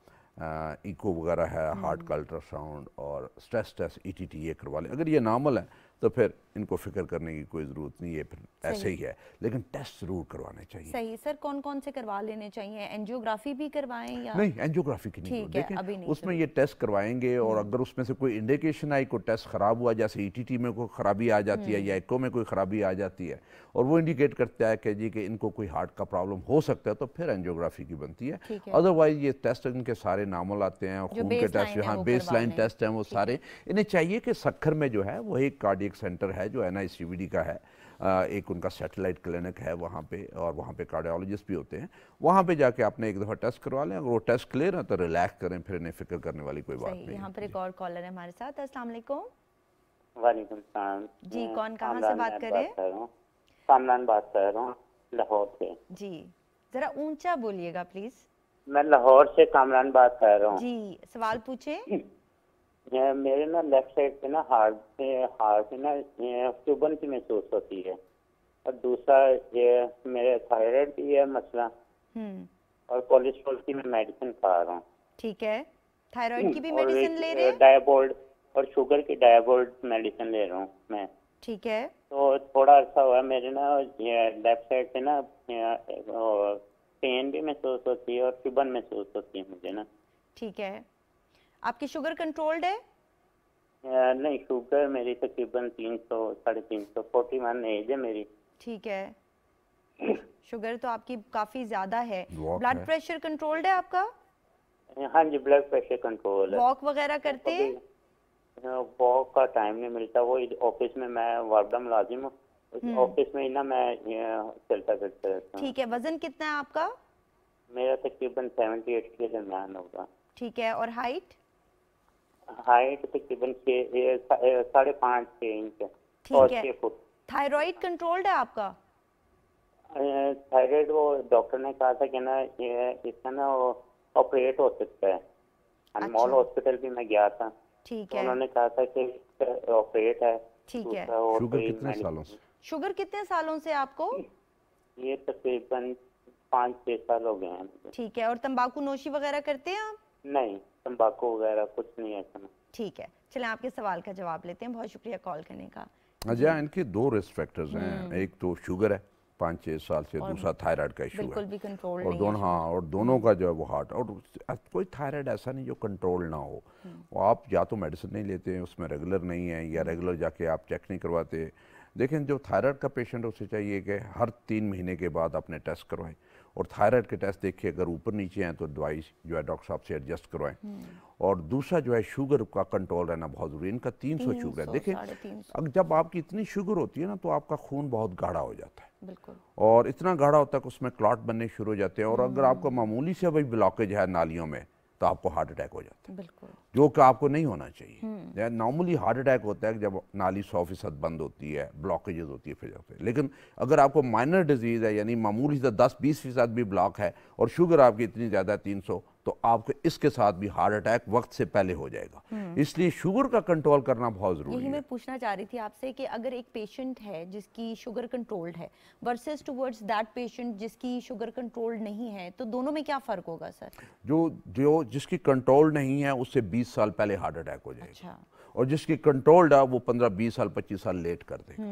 इको वगैरह है, हार्ट का अल्ट्रासाउंड और स्ट्रेस टेस्ट ETT ये करवा लें। अगर ये नॉर्मल है तो फिर इनको फिक्र करने की कोई ज़रूरत नहीं है, फिर ऐसे ही है, लेकिन टेस्ट ज़रूर करवाने चाहिए। सही। सर कौन कौन से करवा लेने चाहिए? एंजियोग्राफी भी करवाएं या नहीं? एंजियोग्राफी की नहीं, ठीक है, अभी नहीं उसमें ये टेस्ट करवाएंगे और अगर उसमें से कोई इंडिकेशन आई, कोई टेस्ट ख़राब हुआ, जैसे ETT में कोई ख़राबी आ जाती है या इको में कोई ख़राबी आ जाती है और वो इंडिकेट करता है कि जी कि इनको कोई हार्ट का प्रॉब्लम हो सकता है, तो फिर एंजियोग्राफी की बनती है। अदरवाइज ये टेस्ट इनके सारे नार्मल आते हैं, खून के टेस्ट, यहाँ बेसलाइन टेस्ट हैं वो सारे। इन्हें चाहिए कि सक्खर में जो है वो एक कार्डियक सेंटर है जो NICVD का है, एक उनका सैटेलाइट क्लिनिक है वहाँ पे, और वहाँ पे कार्डियोलॉजिस्ट भी होते हैं। वहाँ पे जाके आपने एक दफ़ा टेस्ट करवा लें, अगर वो टेस्ट क्लियर है तो रिलैक्स करें, फिर इन्हें फिक्र करने वाली कोई बात नहीं। यहाँ पर एक और कॉलर है हमारे साथ। अस्सलाम वालेकुम। वालेकुम सलाम जी, कौन कहाँ से बात कर रहे हैं? कामरान बात कर रहा हूँ, लाहौर से। जी, जरा ऊंचा बोलिएगा प्लीज। मैं लाहौर से कामरान बात कर रहा हूँ। जी, सवाल पूछे। मेरे ना लेफ्ट साइड पे ना हार्ट में ना चुभन की महसूस होती है, और दूसरा ये मेरे थायराइड की है मसला, और कोलेस्ट्रॉल की मैं मेडिसिन खा रहा हूँ। ठीक है। थायराइड की भी मेडिसिन ले रहे हैं? डायबोल्ड और शुगर की डायबोल्ड मेडिसिन ले रहा हूँ मैं। ठीक है। तो थोड़ा अर्सा हुआ मेरे ना ये लेफ्ट साइड से ना पेन भी महसूस होती है और चुभन महसूस होती है मुझे ना। ठीक है। आपकी शुगर कंट्रोल्ड है? नहीं, शुगर मेरी तकरीबन 300 350 41 एज है मेरी। ठीक है। शुगर तो आपकी काफी ज्यादा है। ब्लड प्रेशर कंट्रोल्ड है आपका? हाँ जी, ब्लड प्रेशर कंट्रोल है। वॉक वगैरह करते हैं? वॉक का टाइम नहीं मिलता, वो ऑफिस में मैं वार्डा मुलाजिम हूँ, ऑफिस में ही ना मैं चलता फिरता रहता हूँ। ठीक है। वजन कितना है आपका? मेरा तकरीबन 78 के दरमियान होगा। ठीक है। और हाइट तकरीबन 5.5-6 इंच है। ठीक है। थायराइड कंट्रोल्ड है आपका? थायराइड वो डॉक्टर ने कहा था कि ना ये इसका ना ऑपरेट हो सकता है। अनमोल हॉस्पिटल भी मैं गया था। ठीक तो है। उन्होंने कहा था कि ऑपरेट है। ठीक है। शुगर कितने सालों से? शुगर कितने सालों से आपको? ये तकरीबन 5-6 साल हो गए हैं। ठीक है। और तंबाकू नोशी वगैरह करते हैं आप? नहीं, तंबाकू वगैरह कुछ नहीं है। ठीक है, चलें आपके सवाल का जवाब लेते हैं। बहुत शुक्रिया कॉल करने का। अच्छा, इनके 2 रिस्क फैक्टर्स हैं, एक तो शुगर है 5-6 साल से, दूसरा थायराइड का इशू है। बिल्कुल भी कंट्रोल और नहीं है। और दोनों का जो है वो हार्ट, और कोई थायराइड ऐसा नहीं जो कंट्रोल ना हो। वो आप या तो मेडिसिन नहीं लेते हैं, उसमें रेगुलर नहीं है, या रेगुलर जाके आप चेक नहीं करवाते। देखें, जो थायराइड का पेशेंट है उसे चाहिए कि हर 3 महीने के बाद अपने टेस्ट करवाएं, और थायराइड के टेस्ट देखिए अगर ऊपर नीचे हैं तो दवाई जो है डॉक्टर साहब से एडजस्ट करवाएं। और दूसरा जो है शुगर का कंट्रोल रहना बहुत ज़रूरी है। इनका 300 शुगर है। देखें, जब आपकी इतनी शुगर होती है ना तो आपका खून बहुत गाढ़ा हो जाता है, बिल्कुल। और इतना गाढ़ा होता है कि उसमें क्लॉट बनने शुरू हो जाते हैं, और अगर आपको मामूली से भाई ब्लॉकेज है नालियों में तो आपको हार्ट अटैक हो जाता है, बिल्कुल, जो कि आपको नहीं होना चाहिए। नॉर्मली हार्ट अटैक होता है जब नाली 100% बंद होती है, ब्लॉकेजेस होती है फिर जाते हैं। लेकिन अगर आपको माइनर डिजीज़ है, यानी मामूली से 10-20% भी ब्लॉक है और शुगर आपकी इतनी ज़्यादा है 300, तो आपको इसके साथ भी हार्ट अटैक वक्त से पहले हो जाएगा। इसलिए शुगर का कंट्रोल करना बहुत ज़रूरी है। यही मैं पूछना चाह रही थी आपसे कि अगर एक पेशेंट है जिसकी शुगर कंट्रोल्ड है वर्सेस टुवर्ड्स दैट पेशेंट जिसकी शुगर कंट्रोल्ड नहीं है, तो दोनों में क्या फ़र्क होगा सर? जो जिसकी कंट्रोल नहीं है उससे 20 साल पहले हार्ट अटैक हो जाएगा। अच्छा। और जिसकी कंट्रोल्ड है वो 15-20 साल 25 साल लेट कर देगा।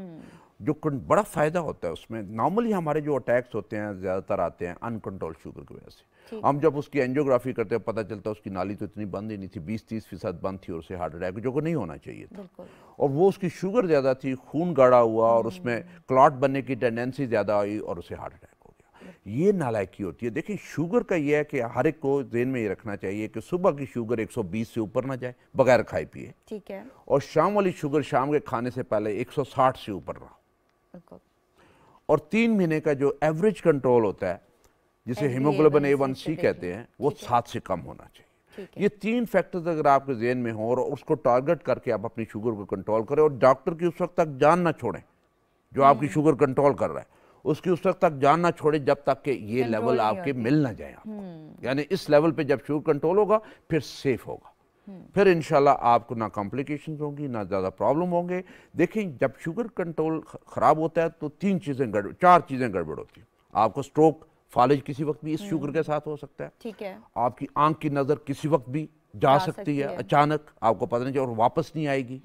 जो बड़ा फ़ायदा होता है उसमें, नॉर्मली हमारे जो अटैक्स होते हैं ज़्यादातर आते हैं अनकंट्रोल शुगर की वजह से। हम जब उसकी एंजियोग्राफी करते हैं पता चलता है उसकी नाली तो इतनी बंद ही नहीं थी, 20-30% बंद थी और उसे हार्ट अटैक, जो को नहीं होना चाहिए था। और वो उसकी शुगर ज़्यादा थी, खून गाढ़ा हुआ और उसमें क्लॉट बनने की टेंडेंसी ज़्यादा आई और उसे हार्ट अटैक हो गया। ये नालायकी होती है। देखिए शुगर का ये है कि हर एक को ज़हन में ये रखना चाहिए कि सुबह की शुगर 120 से ऊपर ना जाए बगैर खाए पिए, ठीक है, और शाम वाली शुगर शाम के खाने से पहले 160 से ऊपर रहा। और 3 महीने का जो एवरेज कंट्रोल होता है जिसे हीमोग्लोबिन A1C कहते हैं, वो 7 से कम होना चाहिए। ये 3 फैक्टर्स अगर आपके ज़हन में हो और उसको टारगेट करके आप अपनी शुगर को कंट्रोल करें, और डॉक्टर की उस वक्त तक जान ना छोड़ें जो आपकी शुगर कंट्रोल कर रहा है, उसकी उस वक्त तक जान ना छोड़ें जब तक कि ये लेवल आपके मिल ना जाए आपको। यानी इस लेवल पे जब शुगर कंट्रोल होगा फिर सेफ होगा, फिर इंशाल्लाह आपको ना कॉम्प्लिकेशंस होंगी ना ज़्यादा प्रॉब्लम होंगे। देखें जब शुगर कंट्रोल ख़राब होता है तो 4 चीज़ें गड़बड़ होती हैं। आपको स्ट्रोक, फालिज किसी वक्त भी इस शुगर के साथ हो सकता है, ठीक है, आपकी आंख की नज़र किसी वक्त भी जा सकती है अचानक, आपको पता नहीं चले और वापस नहीं आएगी।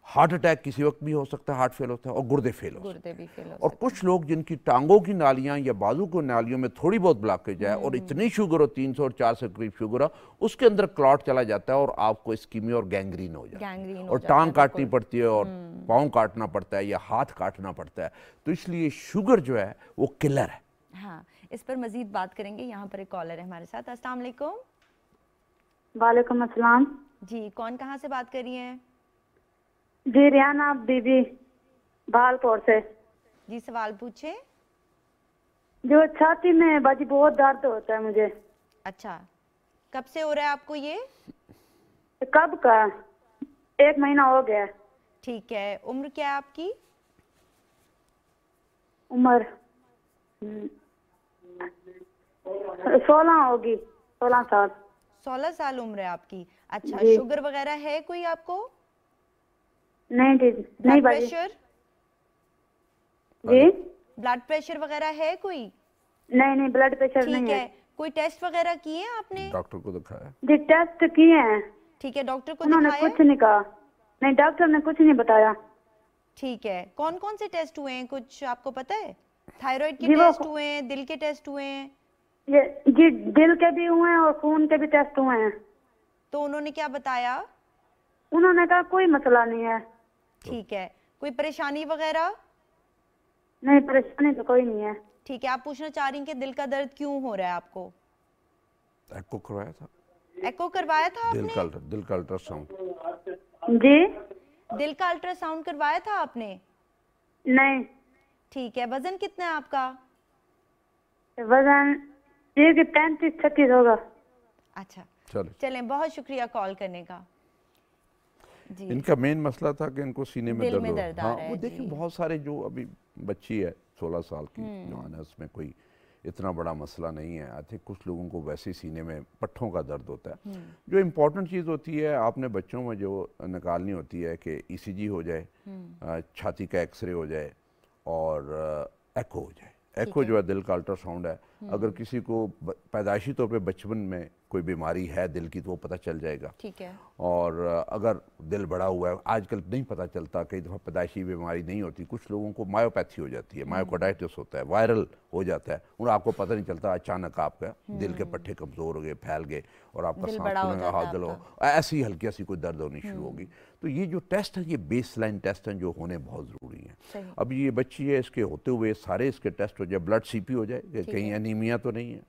हार्ट अटैक किसी वक्त भी हो सकता है, हार्ट फेल होता है, और गुर्दे फेल हो सकते हैं। और कुछ लोग जिनकी टांगों की नालियां या बाजू की नालियों में थोड़ी बहुत ब्लॉकेज है और इतनी शुगर हो 300 और 400 के करीब शुगर हो, उसके अंदर क्लॉट चला जाता है और आपको इस्कीमिया और गैंग्रीन हो जाता है और टांग काटनी पड़ती है और पाँव काटना पड़ता है या हाथ काटना पड़ता है। तो इसलिए शुगर जो है वो किलर है। हाँ, इस पर मजीद बात करेंगे। यहाँ पर एक कॉलर है हमारे साथ। अस्सलाम वालेकुम। वालेकुम अस्सलाम जी, कौन कहाँ से बात कर रही हैं? जी रियाना बीबी भालपुर से। जी सवाल पूछे। जो छाती में बाजी बहुत दर्द होता है मुझे। अच्छा, कब से हो रहा है आपको ये? कब का? 1 महीना हो गया। ठीक है, उम्र क्या है आपकी? उम्र 16 होगी, 16 साल। 16 साल उम्र है आपकी। अच्छा, शुगर वगैरह है कोई आपको? नहीं जी, नहीं बाजी। प्रेशर? जी, ब्लड प्रेशर वगैरह है कोई? नहीं ब्लड प्रेशर नहीं है। कोई टेस्ट वगैरह किए हैं आपने? डॉक्टर को दिखाया? जी टेस्ट किए हैं। ठीक है, डॉक्टर को उन्होंने कुछ नहीं कहा। नहीं, डॉक्टर ने कुछ नहीं बताया। ठीक है, कौन कौन से टेस्ट हुए हैं कुछ आपको पता है? थायराइड के टेस्ट हुए हैं, दिल के टेस्ट हुए हैं? जी दिल के भी हुए हैं और खून के भी टेस्ट हुए हैं। तो उन्होंने क्या बताया? उन्होंने कहा कोई मसला नहीं है। ठीक है, कोई परेशानी वगैरह? नहीं, परेशानी तो कोई नहीं है। ठीक है, आप पूछना चाह रही हैं कि दिल का दर्द क्यों हो रहा है आपको? एको करवाया था? एको करवाया था आपने? दिल का अल्ट्रासाउंड। जी, दिल का अल्ट्रासाउंड करवाया था आपने? नहीं। ठीक है, वजन कितना है आपका? वजन 35-36 होगा। अच्छा, चलें, बहुत शुक्रिया कॉल करने का। जी। इनका मेन मसला था कि इनको सीने में दर्द हाँ, वो देखिए बहुत सारे जो अभी बच्ची है 16 साल की जवान है, उसमें कोई इतना बड़ा मसला नहीं है। आई थिंक कुछ लोगों को वैसे सीने में पट्ठों का दर्द होता है। जो इम्पोर्टेंट चीज़ होती है आपने बच्चों में जो निकालनी होती है कि ECG हो जाए, छाती का एक्सरे हो जाए और एको हो जाए। एको जो है दिल का अल्ट्रासाउंड है। अगर किसी को पैदाइशी तौर पे बचपन में कोई बीमारी है दिल की तो वो पता चल जाएगा। ठीक है। और अगर दिल बड़ा हुआ है, आजकल नहीं पता चलता, कई दफ़ा पैदाइशी बीमारी नहीं होती, कुछ लोगों को मायोपैथी हो जाती है, मायोकार्डाइटिस होता है, वायरल हो जाता है, उन आपको पता नहीं चलता, अचानक आपका दिल के पट्टे कमज़ोर हो गए, फैल गए और आपका सांस फूलने का दिल हो, ऐसी हल्की हल्की कोई दर्द होनी शुरू होगी। तो ये जो टेस्ट है ये बेसलाइन टेस्ट हैं जो होने बहुत ज़रूरी हैं। अब ये बच्ची है, इसके होते हुए सारे इसके टेस्ट हो जाए, ब्लड CP हो जाए कि कहीं एनीमिया तो नहीं है,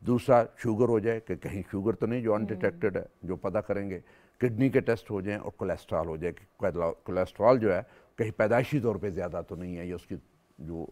दूसरा शुगर हो जाए कि कहीं शुगर तो नहीं जो अनडिटेक्टेड है, जो पता करेंगे, किडनी के टेस्ट हो जाएं और कोलेस्ट्रॉल हो जाए कि कोलेस्ट्रॉल जो है कहीं पैदाइशी तौर पे ज़्यादा तो नहीं है या उसकी जो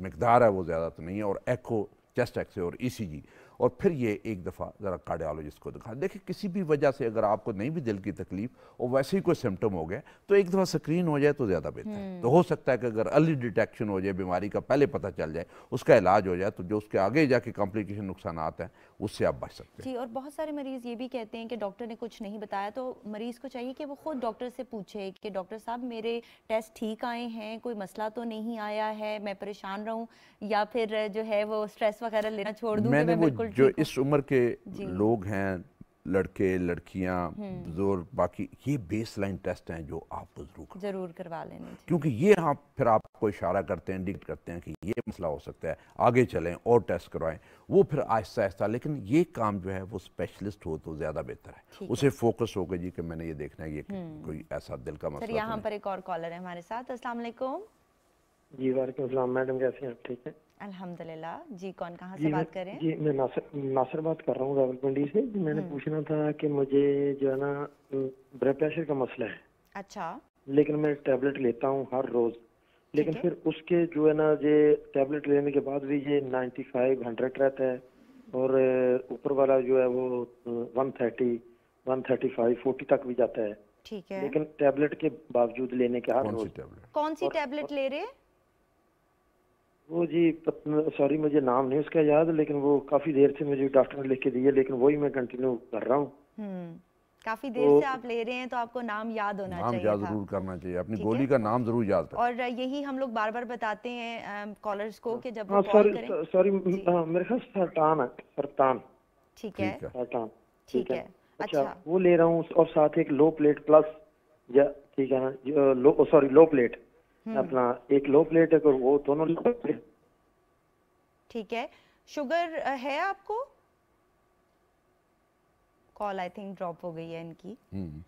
मकदार है वो ज़्यादा तो नहीं है, और एको, चेस्ट एक्स और ECG, और फिर ये एक दफ़ा ज़रा कार्डियोलॉजिस्ट को दिखा। देखिए किसी भी वजह से अगर आपको नहीं भी दिल की तकलीफ और वैसे ही कोई सिम्टम हो गया तो एक दफ़ा स्क्रीन हो जाए तो ज़्यादा बेहतर है। तो हो सकता है कि अगर अर्ली डिटेक्शन हो जाए, बीमारी का पहले पता चल जाए, उसका इलाज हो जाए, तो जो उसके आगे जाके कॉम्प्लिकेशन नुकसान हैं उससे आप बच सकते हैं। जी, और बहुत सारे मरीज़ ये भी कहते हैं कि डॉक्टर ने कुछ नहीं बताया, तो मरीज़ को चाहिए कि वो खुद डॉक्टर से पूछे कि डॉक्टर साहब मेरे टेस्ट ठीक आए हैं, कोई मसला तो नहीं आया है, मैं परेशान रहूं, या फिर जो है वो स्ट्रेस वगैरह लेना छोड़ दूं कि मैं बिल्कुल जो ठीक इस उम्र के लोग हैं, लड़के लड़कियां, बुजुर्ग, बाकी ये बेसलाइन टेस्ट हैं जो आपको जरूर करवा लेने, क्योंकि ये आप फिर आपको इशारा करते हैं, इंडिकेट करते हैं कि ये मसला हो सकता है, आगे चलें और टेस्ट करवाएं। वो फिर आहिस्ता आहिस्ता, लेकिन ये काम जो है वो स्पेशलिस्ट हो तो ज़्यादा बेहतर है, उसे फोकस होगा जी कि मैंने ये देखना है ये कोई ऐसा दिल का मसला। यहाँ पर एक और कॉलर है हमारे साथ। अस्सलाम वालेकुम। जी वालेकुम सलाम मैडम, कैसे हैं आप? ठीक है अल्हम्दुलिल्लाह। जी, कौन कहाँ से बात कर रहे हैं? जी मैं नासिर बात कर रहा हूँ रावलपिंडी से। मैंने पूछना था कि मुझे जो है ना ब्लड प्रेशर का मसला है। अच्छा। लेकिन मैं टैबलेट लेता हूँ हर रोज, लेकिन फिर उसके जो है ना ये टैबलेट लेने के बाद भी ये 95, 100 रहता है, और ऊपर वाला जो है वो 130, 135, 40 तक भी जाता है। ठीक है। लेकिन टैबलेट के बावजूद लेने के हर रोज। कौन सी टैबलेट ले रहे हैं? वो जी सॉरी मुझे नाम नहीं उसका याद, लेकिन वो काफी देर से मुझे डॉक्टर ने लिख के दी है, लेकिन वही मैं कंटिन्यू कर रहा हूँ। काफी देर से आप ले रहे हैं तो आपको नाम याद होना चाहिए था। जरूर करना चाहिए, अपनी गोली का नाम जरूर याद रखें। और यही हम लोग बार बार बताते हैं कॉलर्स को कि जब वो कॉल करें। सॉरी मेरे ख्याल सरतान है, सरतान। ठीक है, सरतान। ठीक है। अच्छा वो ले रहा हूँ, और साथ एक लो प्लेट प्लस, ठीक है ना, लो प्लेट अपना एक लो प्लेट है, और वो दोनों लो प्लेट। ठीक है। शुगर है आपको? कॉल आई थिंक ड्रॉप हो गई है इनकी।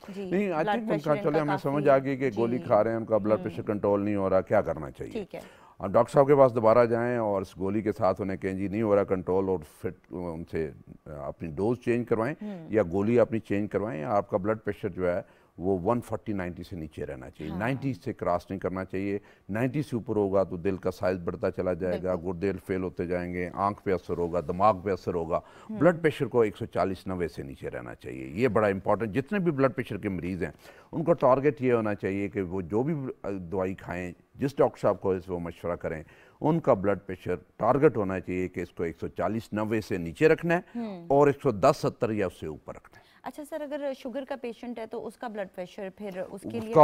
जी नहीं, आई थिंक उनका चले हमें समझ आ गई कि गोली खा रहे हैं, उनका ब्लड प्रेशर कंट्रोल नहीं हो रहा, क्या करना चाहिए। ठीक है। और डॉक्टर साहब के पास दोबारा जाएं और इस गोली के साथ उन्हें कहें जी नहीं हो रहा कंट्रोल, और फिर उनसे अपनी डोज चेंज करवाएं या गोली अपनी चेंज करवाएं। आपका ब्लड प्रेशर जो है वो 140/90 से नीचे रहना चाहिए। 90 से क्रॉस नहीं करना चाहिए। 90 से ऊपर होगा तो दिल का साइज बढ़ता चला जाएगा, गुर्दे फेल होते जाएंगे, आंख पे असर होगा, दिमाग पे असर होगा। ब्लड प्रेशर को 140/90 से नीचे रहना चाहिए, ये बड़ा इंपॉर्टेंट। जितने भी ब्लड प्रेशर के मरीज़ हैं उनको टारगेट ये होना चाहिए कि वो जो भी दवाई खाएं, जिस डॉक्टर साहब को वो मशवरा करें, उनका ब्लड प्रेशर टारगेट होना चाहिए कि इसको 140/90 से नीचे रखना है और 110/70 या उससे ऊपर रखना है। अच्छा सर, अगर शुगर का पेशेंट है तो उसका ब्लड प्रेशर फिर उसके लिए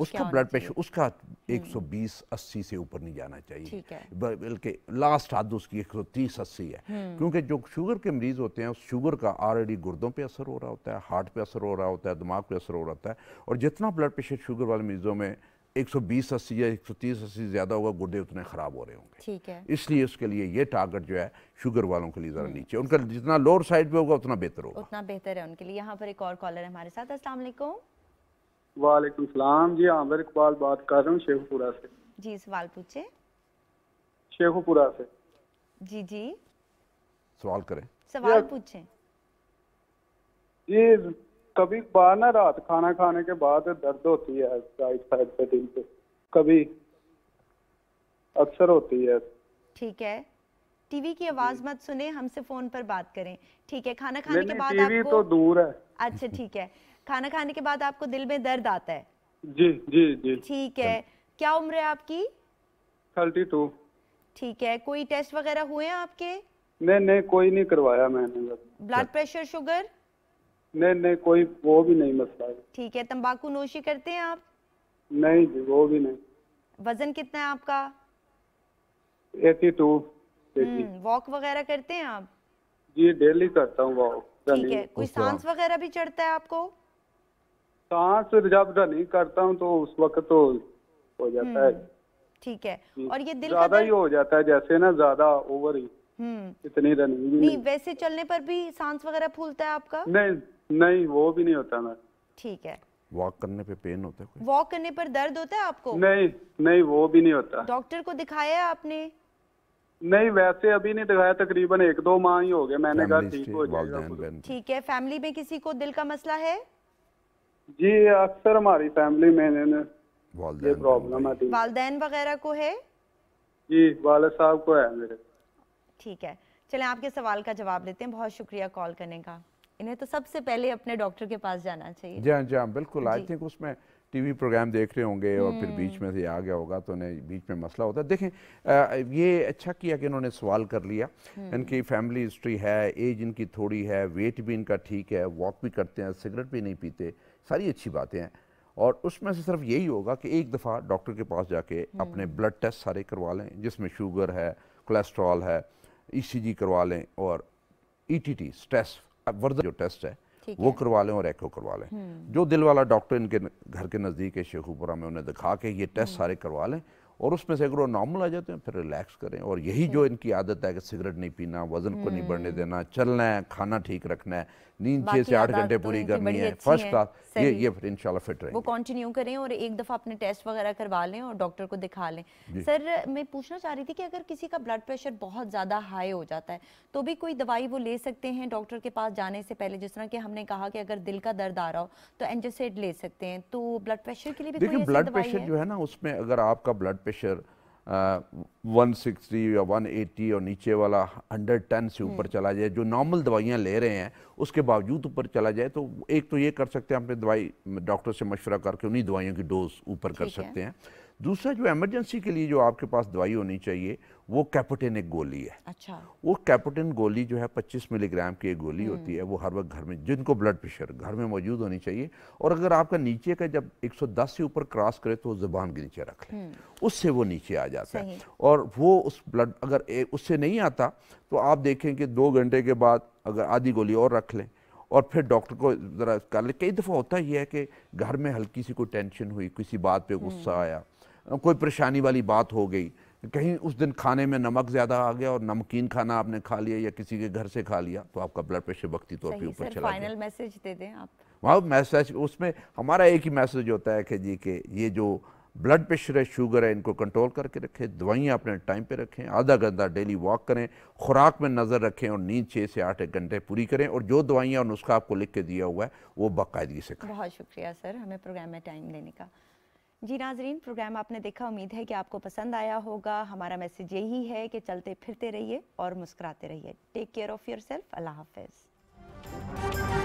उसका ब्लड प्रेशर उसका 120/80 से ऊपर नहीं जाना चाहिए, बल्कि लास्ट हद उसकी 130/80 है। क्योंकि जो शुगर के मरीज होते हैं उस शुगर का ऑलरेडी गुर्दों पे असर हो रहा होता है, हार्ट पे असर हो रहा होता है, दिमाग पे असर हो रहा होता है, और जितना ब्लड प्रेशर शुगर वाले मरीजों में 120/80 या 130/80 ज़्यादा होगा, गुर्दे उतने ख़राब हो रहे होंगे। ठीक है। इसलिए उसके लिए ये टारगेट जो है शुगर वालों के लिए ज़रा नीचे, उनका जितना लोअर साइड पे होगा उतना बेहतर होगा, उतना बेहतर है उनके लिए। यहाँ पर एक और कॉलर है हमारे साथ। अस्सलाम वालेकुम। वालेकुम सलाम जी, आमिर इकबाल बात कर रहा हूँ शेखपुरा से। जी सवाल पूछे। शेखपुरा से। जी जी सवाल करें। सवाल पूछें जी। कभी बार ना रात खाना खाने के बाद दर्द होती है राइट साइड पे दिल पे, कभी अक्सर होती है। ठीक है। टीवी की आवाज मत सुने, हमसे फोन पर बात करें। ठीक है। खाना खाने के बाद टीवी आपको तो दूर है। अच्छा ठीक है। खाना खाने के बाद आपको दिल में दर्द आता है? जी जी जी। ठीक है। क्या उम्र है आपकी? 32। ठीक है। कोई टेस्ट वगैरह हुए हैं आपके? नहीं कोई नहीं करवाया मैंने। Blood pressure, sugar? नहीं कोई वो भी नहीं मसला है। ठीक है। तंबाकू नोशी करते हैं आप? नहीं जी वो भी नहीं। वजन कितना है आपका? 82। वॉक वगैरह करते हैं आप? जी डेली करता हूँ वॉक। ठीक है। कोई सांस वगैरह भी चढ़ता है आपको? सांस जब रनिंग करता हूँ तो उस वक्त तो हो जाता है। ठीक है। और ये दिल ज्यादा ही हो जाता है, जैसे ना ज्यादा ओवर ही इतनी रनिंग नहीं। वैसे चलने पर भी सांस वगैरह फूलता है आपका? नहीं वो भी नहीं होता मैं। ठीक है। वॉक करने पे पेन होता है कोई? वॉक करने पर दर्द होता है आपको? नहीं वो भी नहीं होता। डॉक्टर को दिखाया है आपने? नहीं वैसे अभी नहीं दिखाया, तकरीबन 1-2 माह ही हो गए, मैंने कहा ठीक हो जाएगा। ठीक है। फैमिली में किसी को दिल का मसला है? जी अक्सर हमारी फैमिली में ये प्रॉब्लम है। वालिदैन वगैरह को है? जी वाले साहब को है मेरे। ठीक है, चलें आपके सवाल का जवाब लेते हैं। बहुत शुक्रिया कॉल करने का। इन्हें तो सबसे पहले अपने डॉक्टर के पास जाना चाहिए। जी हाँ, जी हाँ, बिल्कुल। आई थिंक उसमें टीवी प्रोग्राम देख रहे होंगे और फिर बीच में से आ गया होगा तो उन्हें बीच में मसला होता है। देखें, ये अच्छा किया कि इन्होंने सवाल कर लिया। इनकी फैमिली हिस्ट्री है, एज इनकी थोड़ी है, वेट भी इनका ठीक है, वॉक भी करते हैं, सिगरेट भी नहीं पीते, सारी अच्छी बातें हैं। और उसमें से सिर्फ यही होगा कि एक दफ़ा डॉक्टर के पास जाके अपने ब्लड टेस्ट सारे करवा लें, जिसमें शुगर है, कोलेस्ट्रॉल है, ECG करवा लें और ETT स्ट्रेस वर्जन जो टेस्ट है वो करवा लें और एको करवा लें। जो दिल वाला डॉक्टर इनके घर के नज़दीक है शेखुपुरा में, उन्हें दिखा के ये टेस्ट सारे करवा लें और उसमें से अगर वो नॉर्मल आ जाते हैं फिर रिलैक्स करें। और यही जो इनकी आदत है कि सिगरेट नहीं पीना, वजन को नहीं बढ़ने देना, चलना है, खाना ठीक रखना है, नींद 6 से 8 घंटे पूरी करनी है, फर्स्ट क्लास, ये फिर इंशाल्लाह फिट रहेंगे। वो कंटिन्यू करें और एक दफ़ा अपने टेस्ट वगैरह करवा लें और डॉक्टर को दिखा लें। सर मैं पूछना चाह रही थी कि अगर किसी का ब्लड प्रेशर बहुत ज़्यादा हाई हो जाता है तो भी कोई दवाई वो ले सकते हैं डॉक्टर के पास जाने से पहले? जिस तरह कि हमने कहा कि अगर दिल का दर्द आ रहा हो तो एंजासिड ले सकते हैं, तो ब्लड प्रेशर के लिए भी देखिए ब्लड प्रेशर जो है ना, उसमें अगर आपका ब्लड प्रेशर 160 या 180 और नीचे वाला 110 से ऊपर चला जाए, जो नॉर्मल दवाइयाँ ले रहे हैं उसके बावजूद ऊपर चला जाए, तो एक तो ये कर सकते हैं अपने दवाई डॉक्टर से मशवरा करके उन्हीं दवाइयों की डोज ऊपर कर सकते हैं। दूसरा जो इमरजेंसी के लिए जो आपके पास दवाई होनी चाहिए वो कैपोटेन एक गोली है। अच्छा। वो कैपोटेन गोली जो है 25 मिलीग्राम की एक गोली होती है, वो हर वक्त घर में जिनको ब्लड प्रेशर घर में मौजूद होनी चाहिए। और अगर आपका नीचे का जब 110 से ऊपर क्रॉस करे तो ज़ुबान के नीचे रख लें, उससे वो नीचे आ जाता है। और वो उस ब्लड अगर उससे नहीं आता तो आप देखें कि 2 घंटे के बाद अगर आधी गोली और रख लें और फिर डॉक्टर को ज़रा कर ले। कई दफ़ा होता ही है कि घर में हल्की सी कोई टेंशन हुई, किसी बात पे गुस्सा आया, कोई परेशानी वाली बात हो गई, कहीं उस दिन खाने में नमक ज़्यादा आ गया और नमकीन खाना आपने खा लिया या किसी के घर से खा लिया तो आपका ब्लड प्रेशर वक्ती तौर पे ऊपर चला गया। फाइनल मैसेज दे दें आप। वहाँ मैसेज उसमें हमारा एक ही मैसेज होता है कि जी के ये जो ब्लड प्रेशर है, शुगर है, इनको कंट्रोल करके रखें, दवाइयाँ अपने टाइम पे रखें, आधा घंटा डेली वॉक करें, खुराक में नज़र रखें और नींद 6 से 8 घंटे पूरी करें और जो दवाइयाँ और नुस्खा आपको लिख के दिया हुआ है वो बाकायदगी से करें। बहुत शुक्रिया सर हमें प्रोग्राम में टाइम देने का। जी नाजरीन, प्रोग्राम आपने देखा, उम्मीद है कि आपको पसंद आया होगा। हमारा मैसेज यही है कि चलते फिरते रहिए और मुस्कुराते रहिए। Take care of yourself. अल्लाह हाफ़िज़।